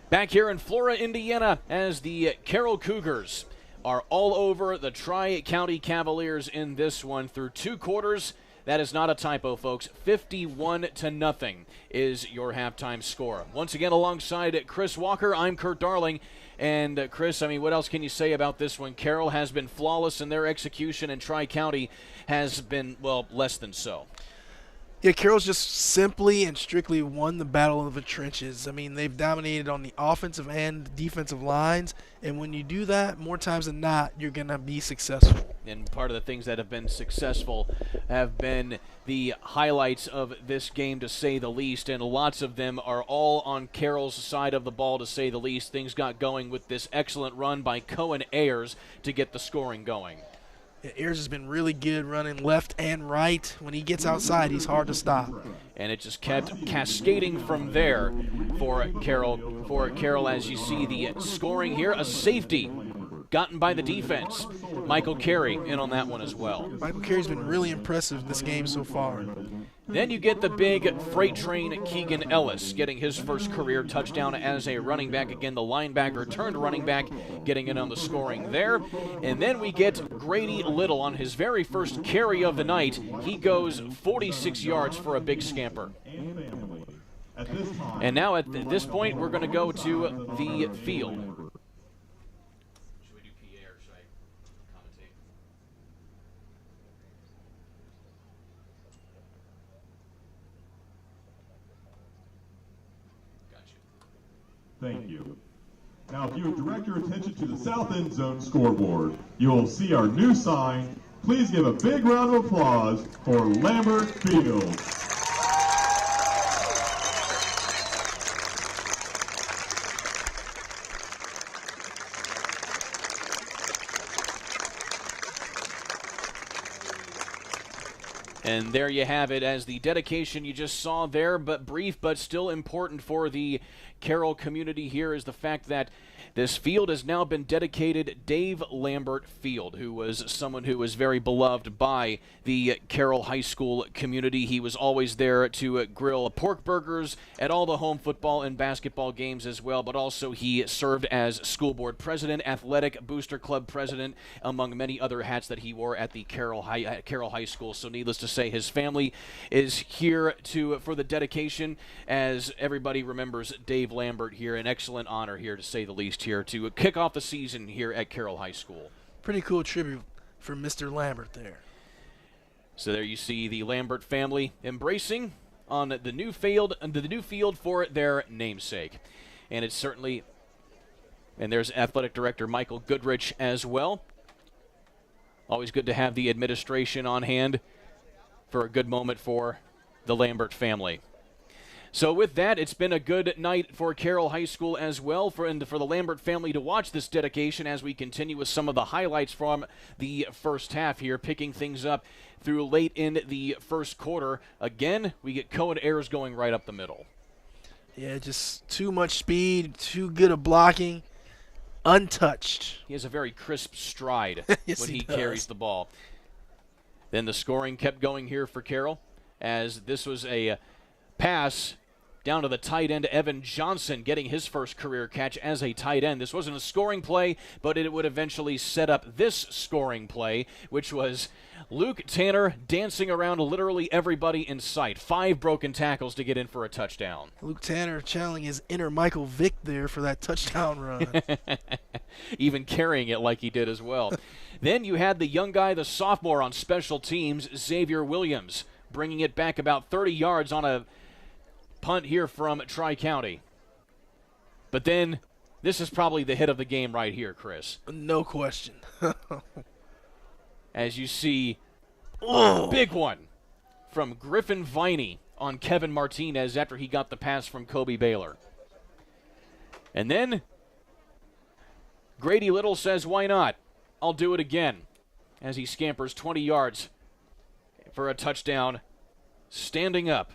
Back here in Flora, Indiana, as the Carroll Cougars are all over the Tri-County Cavaliers in this one through 2 quarters. That is not a typo, folks. 51-0 is your halftime score. Once again, alongside Chris Walker, I'm Kurt Darling. And Chris, I mean, what else can you say about this one? Carroll has been flawless in their execution, and Tri-County has been, well, less than so. Yeah, Carroll's just simply and strictly won the battle of the trenches. I mean, they've dominated on the offensive and defensive lines, and when you do that, more times than not, you're going to be successful. And part of the things that have been successful have been the highlights of this game, to say the least, and lots of them are all on Carroll's side of the ball, to say the least. Things got going with this excellent run by Cohen Ayers to get the scoring going. Ayers has been really good running left and right. When he gets outside, he's hard to stop. And it just kept cascading from there for Carroll. For Carroll, as you see the scoring here, a safety gotten by the defense. Michael Carey in on that one as well. Michael Carey's been really impressive this game so far. Then you get the big freight train Keegan Ellis getting his first career touchdown as a running back. Again, the linebacker turned running back, getting in on the scoring there. And then we get Grady Little on his very first carry of the night. He goes 46 yards for a big scamper. And now at this point, we're going to go to the field. Thank you. Now, if you would direct your attention to the south end zone scoreboard, you'll see our new sign. Please give a big round of applause for Lambert Fields. And there you have it, as the dedication you just saw there, but brief, but still important for the Carroll community here, is the fact that this field has now been dedicated Dave Lambert Field, who was someone who was very beloved by the Carroll High School community. He was always there to grill pork burgers at all the home football and basketball games as well, but also he served as school board president, athletic booster club president, among many other hats that he wore at the Carroll High School. So needless to say, his family is here for the dedication, as everybody remembers Dave Lambert here. An excellent honor here, to say the least, here to kick off the season here at Carroll High School. Pretty cool tribute for Mr. Lambert there. So there you see the Lambert family embracing on the new field for their namesake. And it's certainly, and there's athletic director Michael Goodrich as well. Always good to have the administration on hand for a good moment for the Lambert family. So with that, it's been a good night for Carroll High School as well, for the Lambert family to watch this dedication as we continue with some of the highlights from the first half here, picking things up through late in the first quarter. Again, we get Cohen Ayers going right up the middle. Yeah, just too much speed, too good of blocking, untouched. He has a very crisp stride Yes, when he he does. carries the ball. Then the scoring kept going here for Carroll, as this was a pass down to the tight end, Evan Johnson, getting his first career catch as a tight end. This wasn't a scoring play, but it would eventually set up this scoring play, which was Luke Tanner dancing around literally everybody in sight. 5 broken tackles to get in for a touchdown. Luke Tanner channeling his inner Michael Vick there for that touchdown run. Even carrying it like he did as well. Then you had the young guy, the sophomore on special teams, Xavier Williams, bringing it back about 30 yards on a punt here from Tri-County. But then, this is probably the hit of the game right here, Chris. No question. As you see, big one from Griffin Viney on Kevin Martinez after he got the pass from Kobe Baylor. And then, Grady Little says, why not? I'll do it again, as he scampers 20 yards for a touchdown, standing up.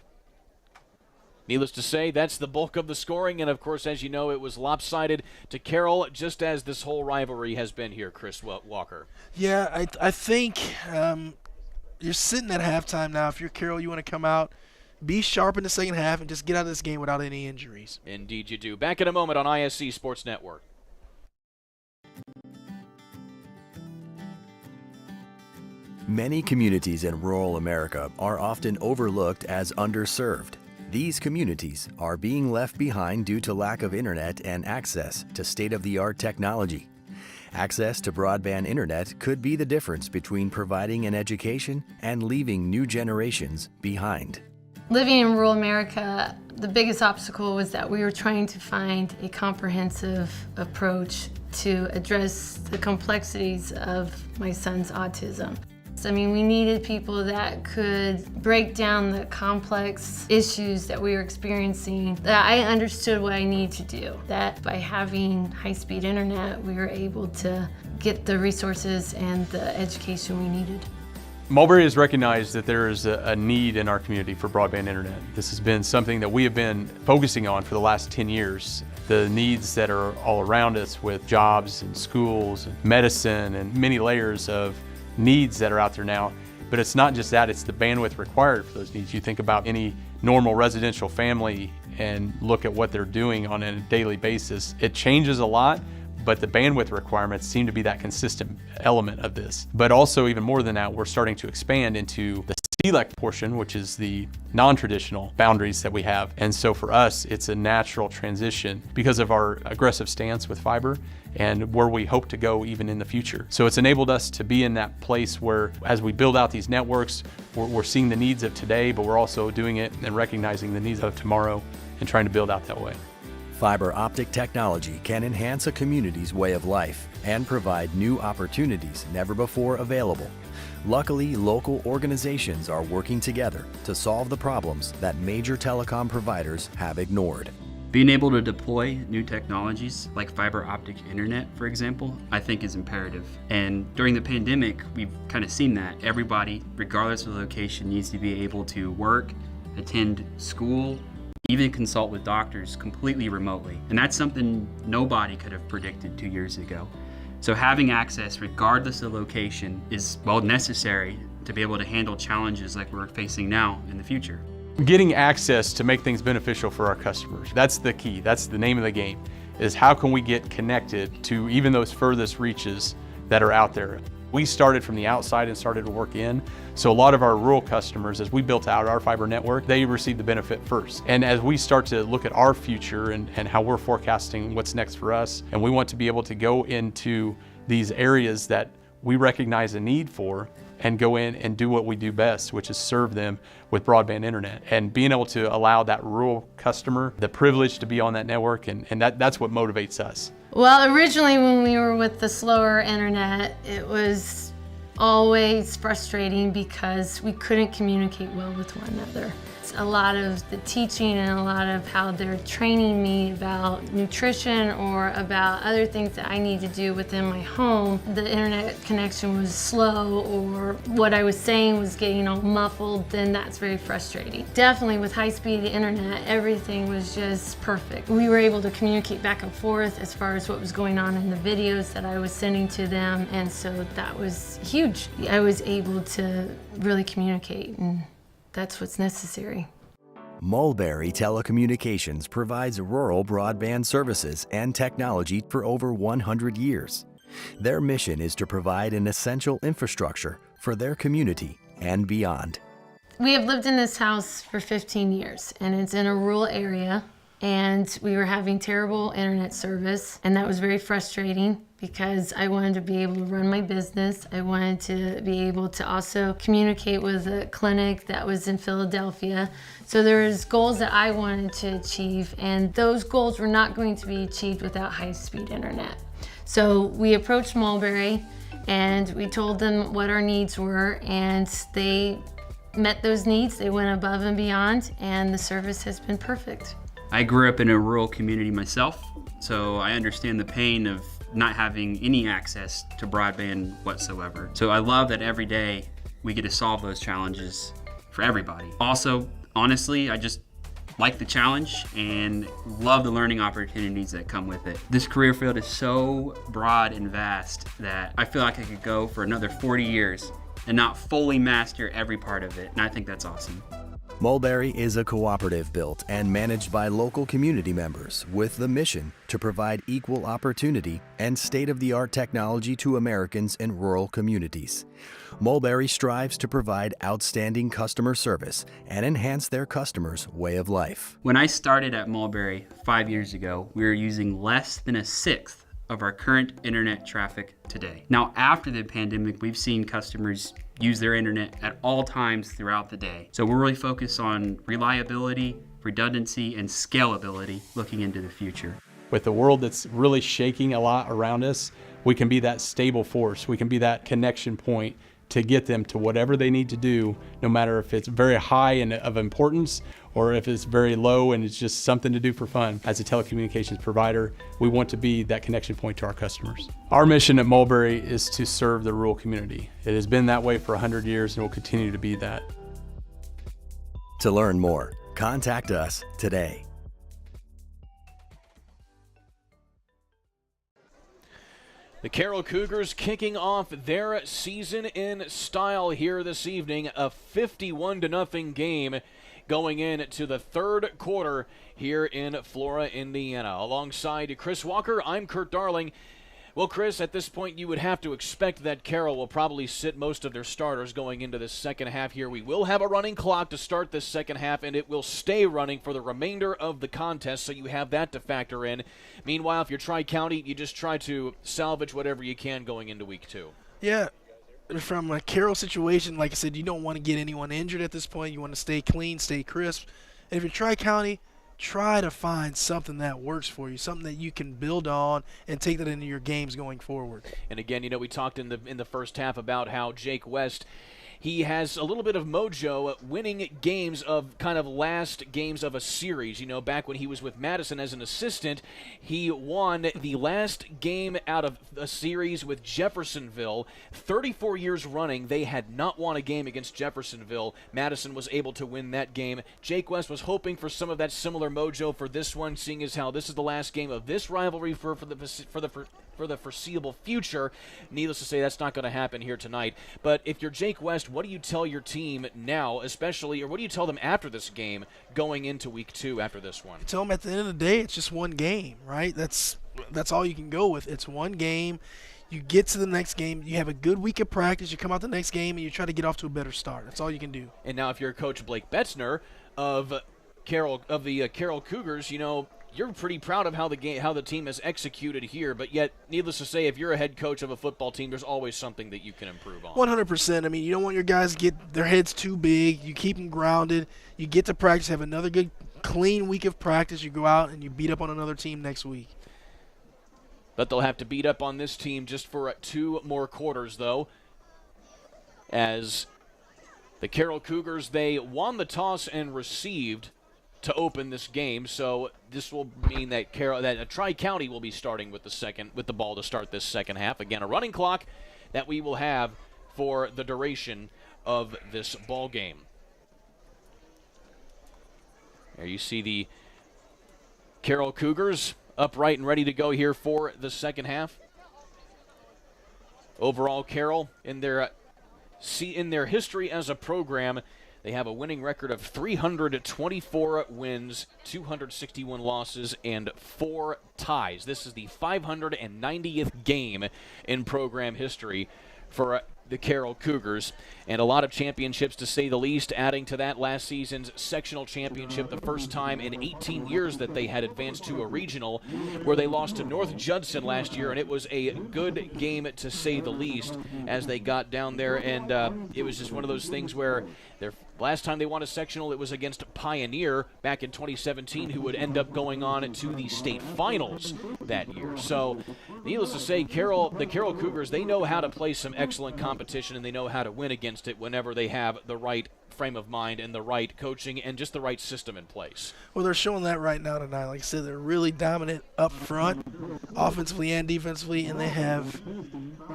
Needless to say, that's the bulk of the scoring, and of course, as you know, it was lopsided to Carroll, just as this whole rivalry has been here, Chris Walker. Yeah, I think you're sitting at halftime now. If you're Carroll, you want to come out, be sharp in the second half, and just get out of this game without any injuries. Indeed you do. Back in a moment on ISC Sports Network. Many communities in rural America are often overlooked as underserved. These communities are being left behind due to lack of internet and access to state-of-the-art technology. Access to broadband internet could be the difference between providing an education and leaving new generations behind. Living in rural America, the biggest obstacle was that we were trying to find a comprehensive approach to address the complexities of my son's autism. I mean, we needed people that could break down the complex issues that we were experiencing, that I understood what I needed to do. That by having high-speed internet, we were able to get the resources and the education we needed. Mulberry has recognized that there is a need in our community for broadband internet. This has been something that we have been focusing on for the last 10 years. The needs that are all around us with jobs and schools and medicine and many layers of needs that are out there now. But it's not just that, it's the bandwidth required for those needs. You think about any normal residential family and look at what they're doing on a daily basis. It changes a lot, but the bandwidth requirements seem to be that consistent element of this. But also, even more than that, we're starting to expand into the select portion, which is the non-traditional boundaries that we have. And so for us, it's a natural transition because of our aggressive stance with fiber and where we hope to go even in the future. So it's enabled us to be in that place where, as we build out these networks, we're seeing the needs of today, but we're also doing it and recognizing the needs of tomorrow and trying to build out that way. Fiber optic technology can enhance a community's way of life and provide new opportunities never before available. Luckily, local organizations are working together to solve the problems that major telecom providers have ignored. Being able to deploy new technologies like fiber optic internet, for example, I think is imperative. And during the pandemic, we've kind of seen that. Everybody, regardless of location, needs to be able to work, attend school, even consult with doctors completely remotely. And that's something nobody could have predicted 2 years ago. So having access, regardless of location, is, well, necessary to be able to handle challenges like we're facing now in the future. Getting access to make things beneficial for our customers, that's the key, that's the name of the game, is how can we get connected to even those furthest reaches that are out there. We started from the outside and started to work in, so a lot of our rural customers, as we built out our fiber network, they received the benefit first. And as we start to look at our future and how we're forecasting what's next for us, and we want to be able to go into these areas that we recognize a need for and go in and do what we do best, which is serve them with broadband internet. And being able to allow that rural customer the privilege to be on that network, and that's what motivates us. Well, originally when we were with the slower internet, it was always frustrating because we couldn't communicate well with one another. A lot of the teaching and a lot of how they're training me about nutrition or about other things that I need to do within my home, the internet connection was slow or what I was saying was getting all muffled, then that's very frustrating. Definitely with high-speed internet, everything was just perfect. We were able to communicate back and forth as far as what was going on in the videos that I was sending to them, and so that was huge. I was able to really communicate, and that's what's necessary. Mulberry Telecommunications provides rural broadband services and technology for over 100 years. Their mission is to provide an essential infrastructure for their community and beyond. We have lived in this house for 15 years, and it's in a rural area, and we were having terrible internet service, and that was very frustrating because I wanted to be able to run my business. I wanted to be able to also communicate with a clinic that was in Philadelphia. So there was goals that I wanted to achieve, and those goals were not going to be achieved without high-speed internet. So we approached Mulberry, and we told them what our needs were, and they met those needs. They went above and beyond, and the service has been perfect. I grew up in a rural community myself, so I understand the pain of not having any access to broadband whatsoever. So I love that every day we get to solve those challenges for everybody. Also, honestly, I just like the challenge and love the learning opportunities that come with it. This career field is so broad and vast that I feel like I could go for another 40 years and not fully master every part of it, and I think that's awesome. Mulberry is a cooperative built and managed by local community members with the mission to provide equal opportunity and state-of-the-art technology to Americans in rural communities. Mulberry strives to provide outstanding customer service and enhance their customers' way of life. When I started at Mulberry 5 years ago, we were using less than a sixth of our current internet traffic today. Now, after the pandemic, we've seen customers use their internet at all times throughout the day. So we're really focused on reliability, redundancy, and scalability looking into the future. With the world that's really shaking a lot around us, we can be that stable force. We can be that connection point to get them to whatever they need to do, no matter if it's very high and of importance or if it's very low and it's just something to do for fun. As a telecommunications provider, we want to be that connection point to our customers. Our mission at Mulberry is to serve the rural community. It has been that way for 100 years and will continue to be that. To learn more, contact us today. The Carroll Cougars kicking off their season in style here this evening. A 51-0 game going into the third quarter here in Flora, Indiana. Alongside Chris Walker, I'm Kurt Darling. Well, Chris, at this point you would have to expect that Carroll will probably sit most of their starters going into this second half here. We will have a running clock to start this second half, and it will stay running for the remainder of the contest, so you have that to factor in. Meanwhile, if you're Tri-County, you just try to salvage whatever you can going into week 2. Yeah, from a Carroll situation, like I said, you don't want to get anyone injured at this point. You want to stay clean, stay crisp. And if you're Tri-County, try to find something that works for you, something that you can build on and take that into your games going forward. And again, you know, we talked in the first half about how Jake West, he has a little bit of mojo winning games of kind of last games of a series. You know, back when he was with Madison as an assistant, he won the last game out of a series with Jeffersonville. 34 years running, they had not won a game against Jeffersonville. Madison was able to win that game. Jake West was hoping for some of that similar mojo for this one, seeing as how this is the last game of this rivalry for the foreseeable future. Needless to say, that's not going to happen here tonight. But if you're Jake West, what do you tell your team now, especially, or what do you tell them after this game going into week 2 after this one? You tell them at the end of the day, it's just one game, right? That's all you can go with. It's one game. You get to the next game. You have a good week of practice. You come out the next game, and you try to get off to a better start. That's all you can do. And now if you're Coach Blake Betzner of Carroll, of the Carroll Cougars, you know, you're pretty proud of how the team has executed here, but yet, needless to say, if you're a head coach of a football team, there's always something that you can improve on. 100%. I mean, you don't want your guys to get their heads too big. You keep them grounded. You get to practice, have another good, clean week of practice. You go out and you beat up on another team next week. But they'll have to beat up on this team just for 2 more quarters, though, as the Carroll Cougars, they won the toss and received to open this game, so this will mean that Tri-County will be starting with the ball to start this second half. Again, a running clock that we will have for the duration of this ball game. There you see the Carroll Cougars upright and ready to go here for the second half. Overall, Carroll in their history as a program, they have a winning record of 324 wins, 261 losses, and 4 ties. This is the 590th game in program history for the Carroll Cougars, and a lot of championships to say the least, adding to that last season's sectional championship, the first time in 18 years that they had advanced to a regional, where they lost to North Judson last year, and it was a good game to say the least as they got down there, and it was just one of those things where their last time they won a sectional, it was against Pioneer back in 2017, who would end up going on to the state finals that year. So, needless to say, the Carroll Cougars, they know how to play some excellent competition, and they know how to win against it whenever they have the right frame of mind and the right coaching and just the right system in place. Well, they're showing that right now tonight. Like I said, they're really dominant up front, offensively and defensively, and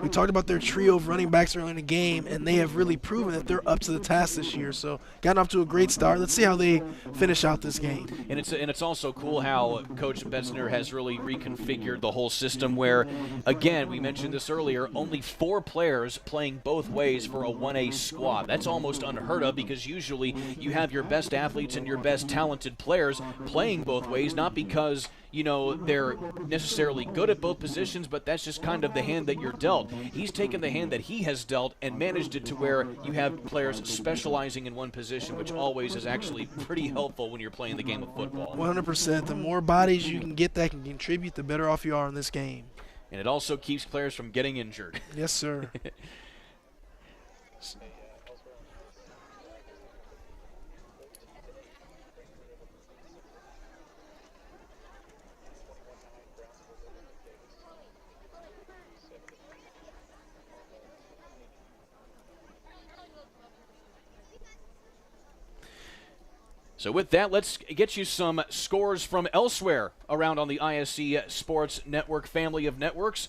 we talked about their trio of running backs early in the game, and they have really proven that they're up to the task this year. So, gotten off to a great start. Let's see how they finish out this game. And it's also cool how Coach Betzner has really reconfigured the whole system where, again, we mentioned this earlier, only 4 players playing both ways for a 1A squad. That's almost unheard of, because usually you have your best athletes and your best talented players playing both ways, not because, you know, they're necessarily good at both positions, but that's just kind of the hand that you're dealt. He's taken the hand that he has dealt and managed it to where you have players specializing in one position, which always is actually pretty helpful when you're playing the game of football. 100%. The more bodies you can get that can contribute, the better off you are in this game. And it also keeps players from getting injured. Yes, sir. So with that, let's get you some scores from elsewhere around on the ISC Sports Network family of networks.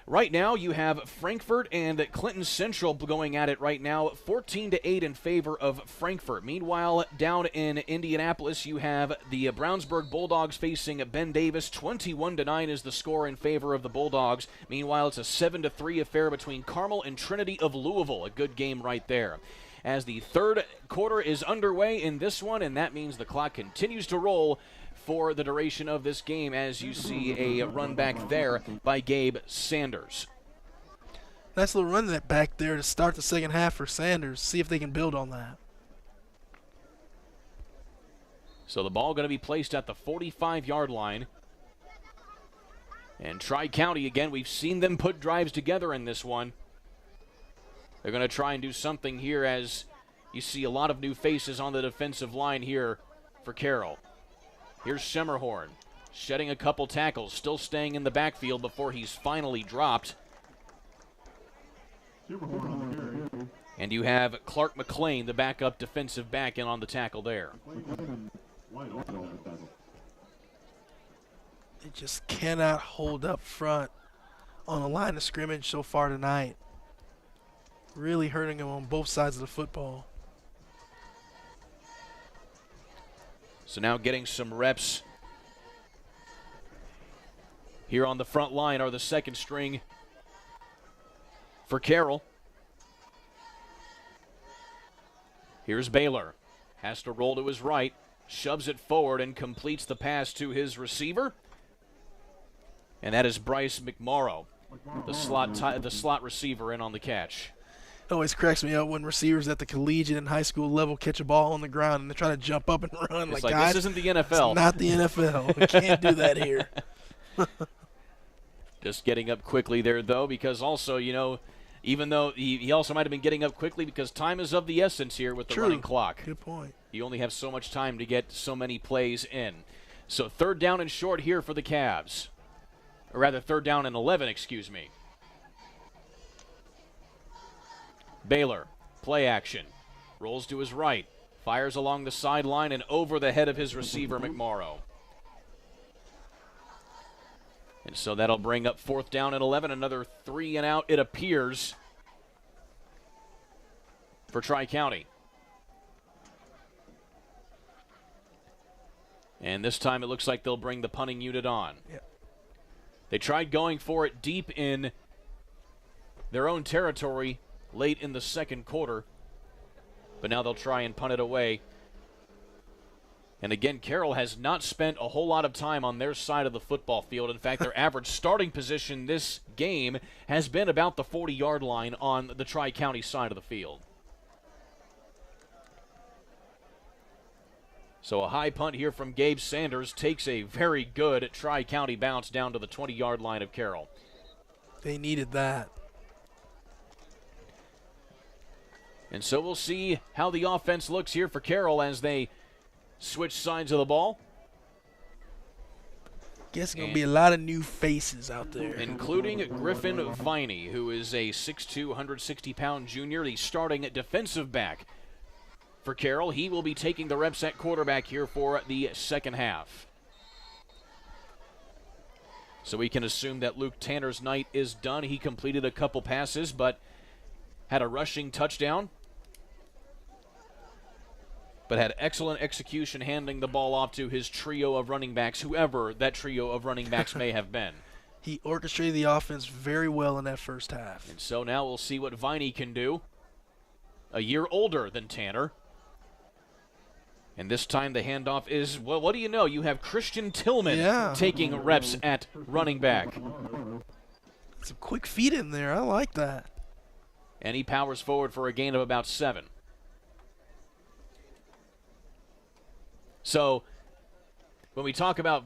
Right now, you have Frankfort and Clinton Central going at it right now, 14-8 in favor of Frankfort. Meanwhile, down in Indianapolis, you have the Brownsburg Bulldogs facing Ben Davis. 21-9 is the score in favor of the Bulldogs. Meanwhile, it's a 7-3 affair between Carmel and Trinity of Louisville. A good game right there. As the third quarter is underway in this one, and that means the clock continues to roll for the duration of this game, as you see a run back there by Gabe Sanders. Nice little run that back there to start the second half for Sanders. See if they can build on that. So the ball going to be placed at the 45-yard line. And Tri-County, again, we've seen them put drives together in this one. They're going to try and do something here as you see a lot of new faces on the defensive line here for Carroll. Here's Schemmerhorn shedding a couple tackles, still staying in the backfield before he's finally dropped. And you have Clark McLean, the backup defensive back, in on the tackle there. They just cannot hold up front on the line of scrimmage so far tonight. Really hurting them on both sides of the football. So now getting some reps here on the front line are the second string for Carroll. Here's Baylor. Has to roll to his right, shoves it forward and completes the pass to his receiver. And that is Bryce McMorrow, the slot receiver, in on the catch. It always cracks me up when receivers at the collegiate and high school level catch a ball on the ground and they try to jump up and run. It's like, this isn't the NFL. It's not the NFL. We can't do that here. Just getting up quickly there, though, because also, you know, even though he also might have been getting up quickly because time is of the essence here with the running clock. Good point. You only have so much time to get so many plays in. So 3rd down and short here for the Cavs. Or rather, 3rd down and 11, excuse me. Baylor, play action. Rolls to his right. Fires along the sideline and over the head of his receiver, McMorrow. And so that'll bring up 4th down and 11. Another 3 and out, it appears, for Tri-County. And this time it looks like they'll bring the punting unit on. Yep. They tried going for it deep in their own territory late in the second quarter, but now they'll try and punt it away. And again, Carroll has not spent a whole lot of time on their side of the football field. In fact, their average starting position this game has been about the 40-yard line on the Tri-County side of the field. So a high punt here from Gabe Sanders takes a very good Tri-County bounce down to the 20-yard line of Carroll. They needed that. And so we'll see how the offense looks here for Carroll as they switch sides of the ball. Guess going to be a lot of new faces out there. Including Griffin Viney, who is a 6'2", 160-pound junior, the starting defensive back for Carroll. He will be taking the reps at quarterback here for the second half. So we can assume that Luke Tanner's night is done. He completed a couple passes, but had a rushing touchdown, but had excellent execution handing the ball off to his trio of running backs, whoever that trio of running backs may have been. He orchestrated the offense very well in that first half. And so now we'll see what Viney can do. A year older than Tanner. And this time the handoff is, well, what do you know? You have Christian Tillman taking reps at running back. Some quick feet in there. I like that. And he powers forward for a gain of about 7. So when we talk about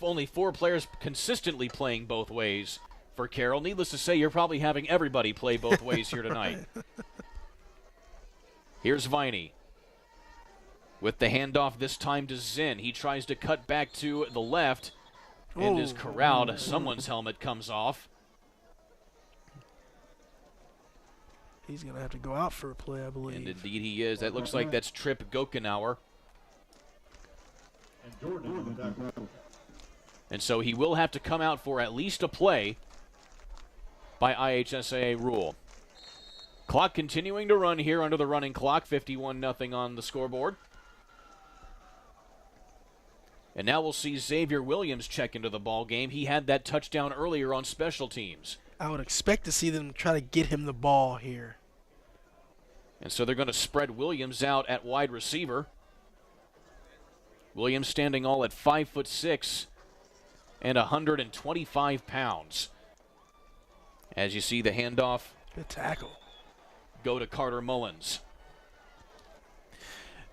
only 4 players consistently playing both ways for Carroll, needless to say, you're probably having everybody play both ways here tonight. Here's Viney with the handoff this time to Zinn. He tries to cut back to the left and is corralled. Someone's helmet comes off. He's going to have to go out for a play, I believe. And indeed he is. That looks like that's Trip Gokenauer. And so he will have to come out for at least a play by IHSAA rule. Clock continuing to run here under the running clock. 51-0 on the scoreboard. And now we'll see Xavier Williams check into the ball game. He had that touchdown earlier on special teams. I would expect to see them try to get him the ball here. And so they're going to spread Williams out at wide receiver. Williams standing all at 5'6" and 125 pounds. As you see the handoff. Good tackle. Go to Carter Mullins.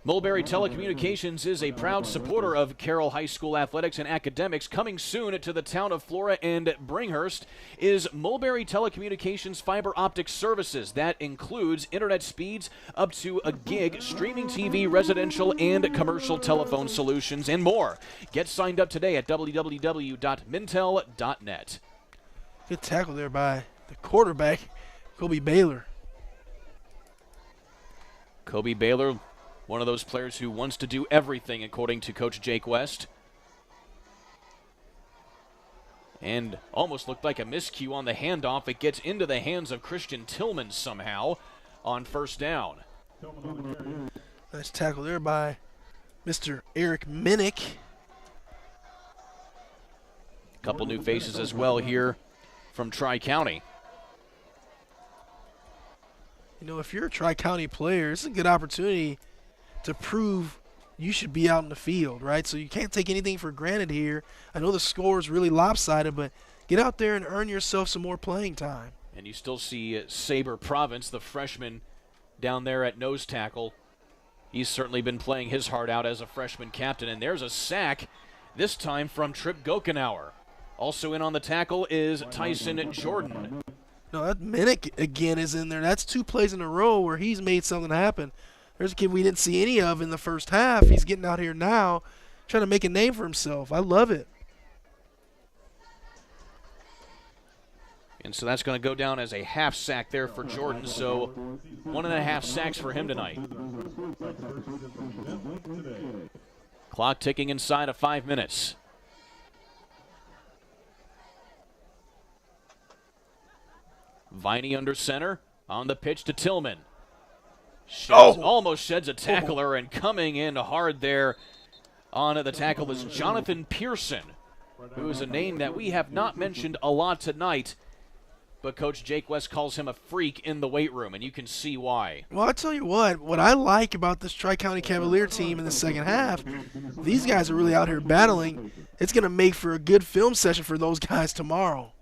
Mulberry Telecommunications is a proud supporter of Carroll High School athletics and academics. Coming soon to the town of Flora and Bringhurst is Mulberry Telecommunications fiber optic services. That includes internet speeds up to a gig, streaming TV, residential and commercial telephone solutions, and more. Get signed up today at www.mintel.net. Good tackle there by the quarterback, Kobe Baylor. Kobe Baylor, one of those players who wants to do everything, according to Coach Jake West. And almost looked like a miscue on the handoff. It gets into the hands of Christian Tillman somehow on first down. Nice tackle there by Mr. Eric Minnick. Couple new faces as well here from Tri-County. You know, if you're a Tri-County player, it's a good opportunity to prove you should be out in the field, right? So you can't take anything for granted here. I know the score is really lopsided, but get out there and earn yourself some more playing time. And you still see Saber Province, the freshman, down there at nose tackle. He's certainly been playing his heart out as a freshman captain. And there's a sack, this time from Trip Gokenauer. Also in on the tackle is Tyson Jordan. No, that Minnick again is in there. That's 2 plays in a row where he's made something happen. There's a kid we didn't see any of in the first half. He's getting out here now, trying to make a name for himself. I love it. And so that's going to go down as a half sack there for Jordan. So 1.5 sacks for him tonight. Clock ticking inside of 5 minutes. Viney under center, on the pitch to Tillman. Almost sheds a tackler, and coming in hard there on the tackle is Jonathan Pearson, who is a name that we have not mentioned a lot tonight, but Coach Jake West calls him a freak in the weight room, and you can see why. Well, I tell you what I like about this Tri-County Cavalier team in the second half, these guys are really out here battling. It's going to make for a good film session for those guys tomorrow.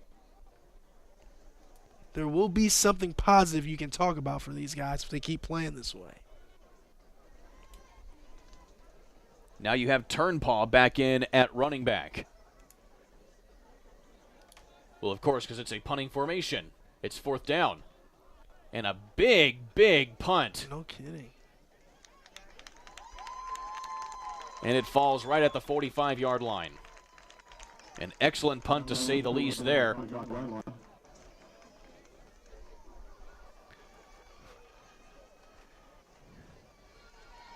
There will be something positive you can talk about for these guys if they keep playing this way. Now you have Turnpaw back in at running back. Well, of course, because it's a punting formation. It's 4th down. And a big, big punt. No kidding. And it falls right at the 45-yard line. An excellent punt, to say the least, there.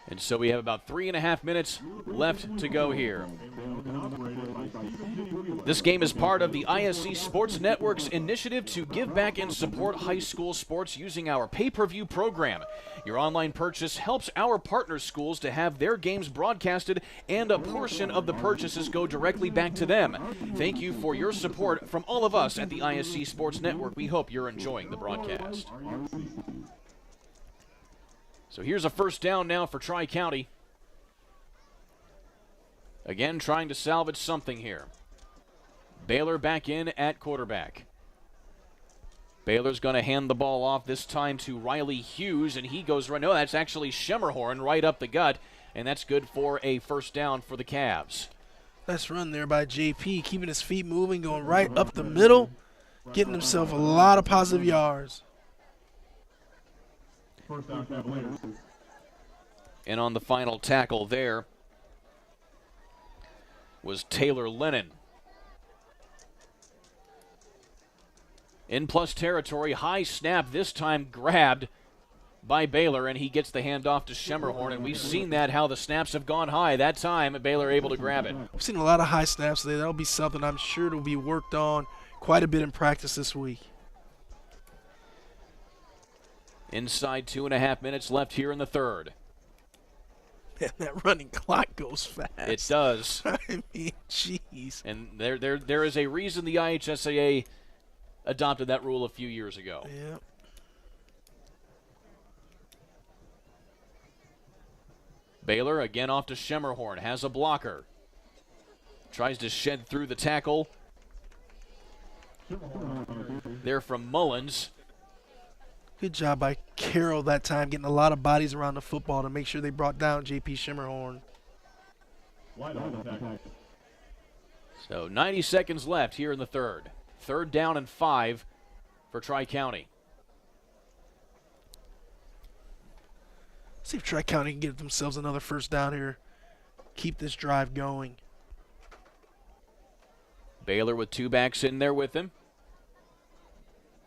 And so we have about 3.5 minutes left to go here. This game is part of the ISC Sports Network's initiative to give back and support high school sports using our pay-per-view program. Your online purchase helps our partner schools to have their games broadcasted, and a portion of the purchases go directly back to them. Thank you for your support from all of us at the ISC Sports Network. We hope you're enjoying the broadcast. So here's a first down now for Tri-County. Again, trying to salvage something here. Baylor back in at quarterback. Baylor's going to hand the ball off this time to Riley Hughes, and he goes right. No, that's actually Schemerhorn right up the gut, and that's good for a first down for the Cavs. Nice run there by JP, keeping his feet moving, going right up the middle, getting himself a lot of positive yards. And on the final tackle there was Taylor Lennon. In plus territory, high snap this time grabbed by Baylor, and he gets the handoff to Schemerhorn, and we've seen that, how the snaps have gone high. That time, Baylor able to grab it. We've seen a lot of high snaps today. That'll be something I'm sure will be worked on quite a bit in practice this week. Inside 2.5 minutes left here in the third. Man, that running clock goes fast. It does. I mean, jeez. And there is a reason the IHSAA adopted that rule a few years ago. Yep. Baylor again off to Schemerhorn, has a blocker. Tries to shed through the tackle. There from Mullins. Good job by Carroll that time, getting a lot of bodies around the football to make sure they brought down JP Schemerhorn. So 90 seconds left here in the third. 3rd down and 5 for Tri-County. See if Tri-County can get themselves another first down here. Keep this drive going. Baylor with 2 backs in there with him.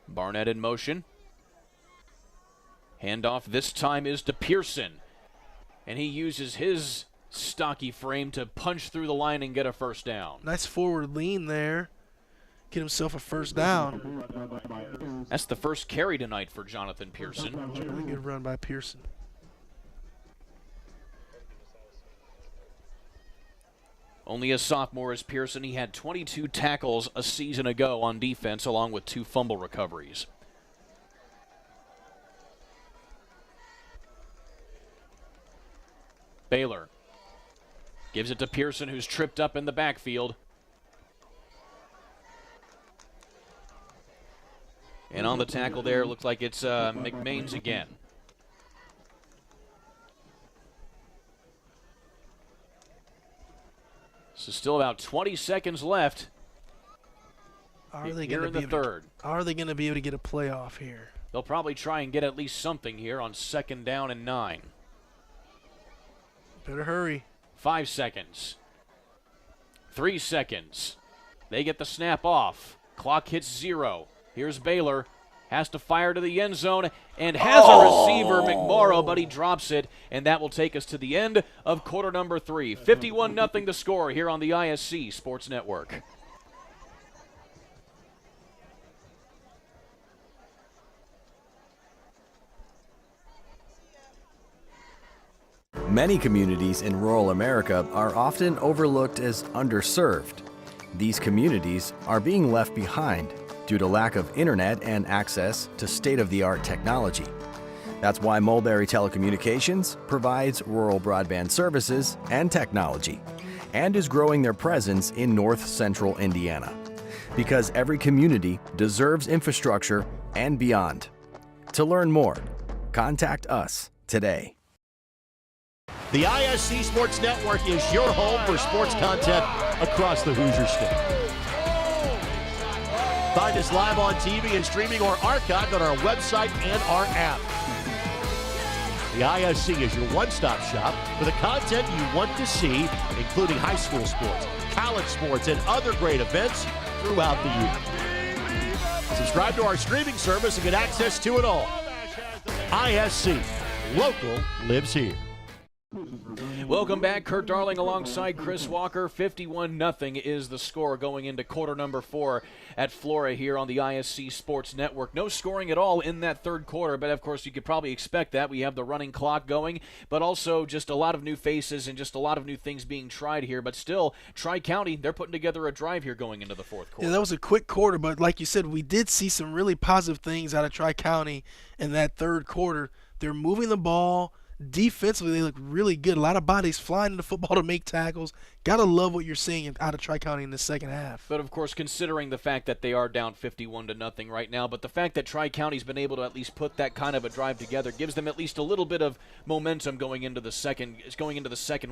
Barnett in motion. Handoff this time is to Pearson. And he uses his stocky frame to punch through the line and get a first down. Nice forward lean there. Get himself a first down. That's the first carry tonight for Jonathan Pearson. Really good run by Pearson. Only a sophomore is Pearson. He had 22 tackles a season ago on defense, along with 2 fumble recoveries. Baylor gives it to Pearson, who's tripped up in the backfield. And on the tackle there, looks like it's McMains again. So still about 20 seconds left here in the third. Are they going to be able to get a playoff here? They'll probably try and get at least something here on 2nd down and 9. Better hurry. 5 seconds. 3 seconds. They get the snap off. Clock hits 0. Here's Baylor. Has to fire to the end zone and has a receiver, McMorrow, but he drops it, and that will take us to the end of quarter number 3. 51-0 the score here on the ISC Sports Network. Many communities in rural America are often overlooked as underserved. These communities are being left behind due to lack of internet and access to state-of-the-art technology. That's why Mulberry Telecommunications provides rural broadband services and technology, and is growing their presence in north central Indiana. Because every community deserves infrastructure and beyond. To learn more, contact us today. The ISC Sports Network is your home for sports content across the Hoosier State. Find us live on TV and streaming or archived on our website and our app. The ISC is your one-stop shop for the content you want to see, including high school sports, college sports, and other great events throughout the year. Subscribe to our streaming service and get access to it all. ISC, local lives here. Welcome back. Kurt Darling alongside Chris Walker. 51-0 is the score going into quarter number 4 at Flora here on the ISC Sports Network. No scoring at all in that third quarter, but of course you could probably expect that. We have the running clock going, but also just a lot of new faces and just a lot of new things being tried here. But still, Tri-County, they're putting together a drive here going into the fourth quarter. Yeah, that was a quick quarter, but like you said, we did see some really positive things out of Tri-County in that third quarter. They're moving the ball. Defensively, they look really good. A lot of bodies flying into football to make tackles. Gotta love what you're seeing out of Tri-County in the second half. But of course, considering the fact that they are down 51-0 right now, but the fact that Tri-County's been able to at least put that kind of a drive together gives them at least a little bit of momentum going into the second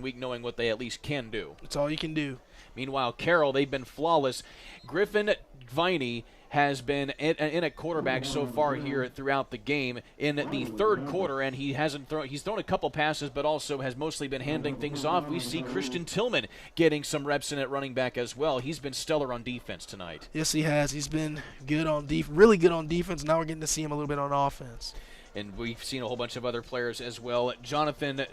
week, knowing what they at least can do. That's all you can do. Meanwhile, Carroll, they've been flawless. Griffin Viney has been in at quarterback so far here throughout the game in the third quarter, and he's thrown a couple passes, but also has mostly been handing things off. We see Christian Tillman getting some reps in at running back as well. He's been stellar on defense tonight. Yes, he has. He's been good on really good on defense. Now we're getting to see him a little bit on offense. And we've seen a whole bunch of other players as well. Jonathan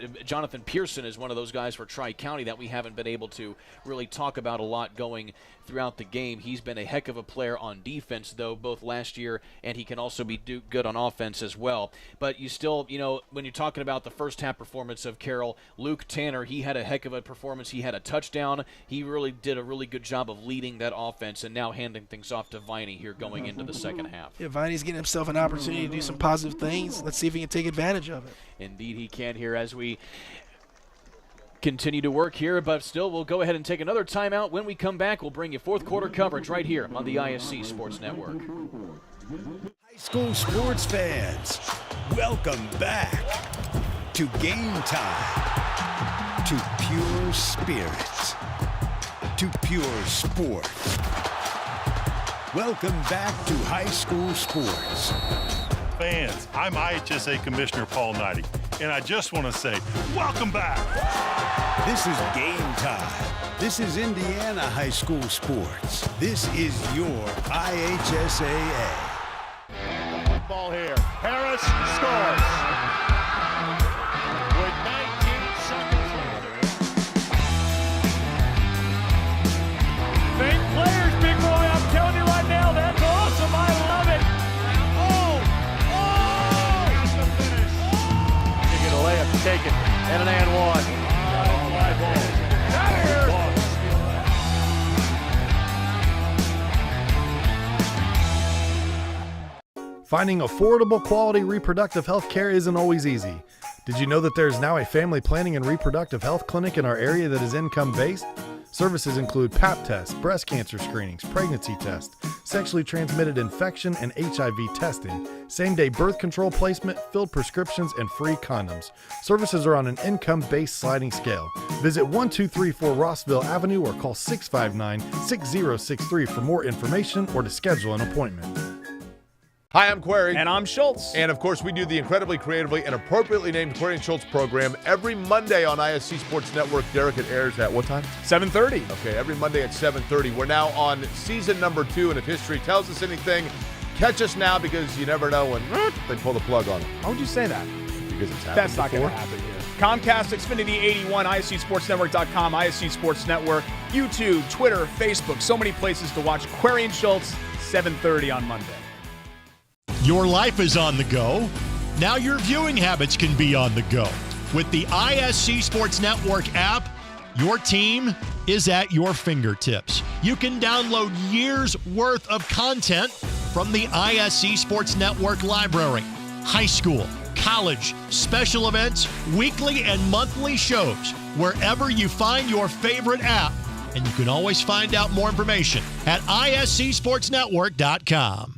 Pearson is one of those guys for Tri-County that we haven't been able to really talk about a lot going throughout the game. He's been a heck of a player on defense, though, both last year, and he can also be good on offense as well. But you still, when you're talking about the first half performance of Carroll, Luke Tanner, he had a heck of a performance. He had a touchdown. He really did a really good job of leading that offense and now handing things off to Viney here going into the second half. Yeah, Viney's getting himself an opportunity to do some positive things. Let's see if he can take advantage of it. Indeed he can here as we continue to work here, but still we'll go ahead and take another timeout. When we come back, we'll bring you fourth quarter coverage right here on the ISC Sports Network. High school sports fans, welcome back to Game Time, to pure spirits, to pure sports. Welcome back to high school sports. Fans, I'm IHSAA Commissioner Paul Knighty, and I just want to say, welcome back. This is Game Time. This is Indiana high school sports. This is your IHSAA. Ball here. Harris scores. And an and one. Finding affordable quality reproductive health care isn't always easy. Did you know that there's now a family planning and reproductive health clinic in our area that is income-based? Services include Pap tests, breast cancer screenings, pregnancy tests, sexually transmitted infection and HIV testing, same-day birth control placement, filled prescriptions, and free condoms. Services are on an income-based sliding scale. Visit 1234 Rossville Avenue or call 659-6063 for more information or to schedule an appointment. Hi, I'm Query. And I'm Schultz. And of course, we do the incredibly creatively and appropriately named Query and Schultz program every Monday on ISC Sports Network. Derek, it airs at what time? 7:30. Okay, every Monday at 7:30. We're now on season number 2, and if history tells us anything, catch us now because you never know when they pull the plug on it. Why would you say that? Because it's happened That's not going before. to happen here. Comcast, Xfinity 81, ISCSportsNetwork.com, ISC Sports Network, YouTube, Twitter, Facebook, so many places to watch Query and Schultz, 7:30 on Monday. Your life is on the go. Now your viewing habits can be on the go. With the ISC Sports Network app, your team is at your fingertips. You can download years' worth of content from the ISC Sports Network library. High school, college, special events, weekly and monthly shows, wherever you find your favorite app. And you can always find out more information at iscsportsnetwork.com.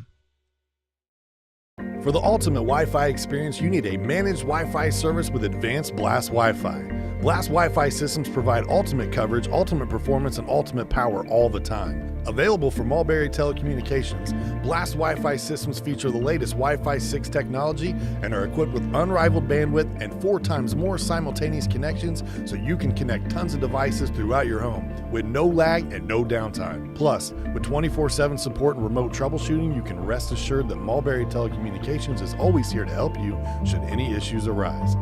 For the ultimate Wi-Fi experience, you need a managed Wi-Fi service with advanced Blast Wi-Fi. Blast Wi-Fi systems provide ultimate coverage, ultimate performance, and ultimate power all the time. Available from Mulberry Telecommunications, Blast Wi-Fi systems feature the latest Wi-Fi 6 technology and are equipped with unrivaled bandwidth and 4 times more simultaneous connections so you can connect tons of devices throughout your home with no lag and no downtime. Plus, with 24/7 support and remote troubleshooting, you can rest assured that Mulberry Telecommunications is always here to help you should any issues arise.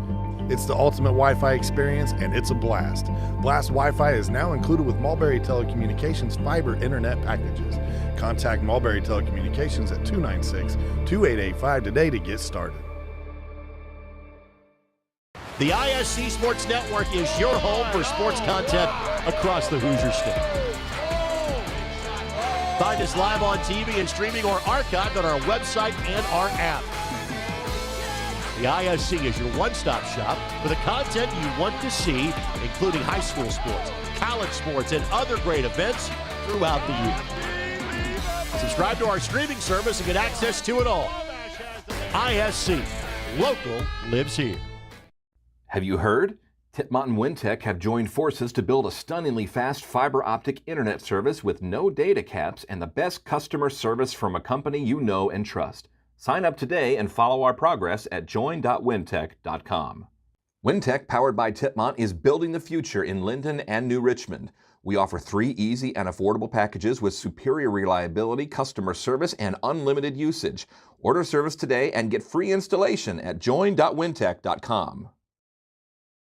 It's the ultimate Wi-Fi experience, and it's a blast. Blast Wi-Fi is now included with Mulberry Telecommunications fiber internet packages. Contact Mulberry Telecommunications at 296-2885 today to get started. The ISC Sports Network is your home for sports content across the Hoosier State. Find us live on TV and streaming or archived on our website and our app. The ISC is your one-stop shop for the content you want to see, including high school sports, college sports, and other great events throughout the year. Subscribe to our streaming service and get access to it all. ISC, local lives here. Have you heard? Titmont and Wintech have joined forces to build a stunningly fast fiber optic internet service with no data caps and the best customer service from a company you know and trust. Sign up today and follow our progress at join.wintech.com. Wintech, powered by Titmont, is building the future in Linden and New Richmond. We offer 3 easy and affordable packages with superior reliability, customer service, and unlimited usage. Order service today and get free installation at join.wintech.com.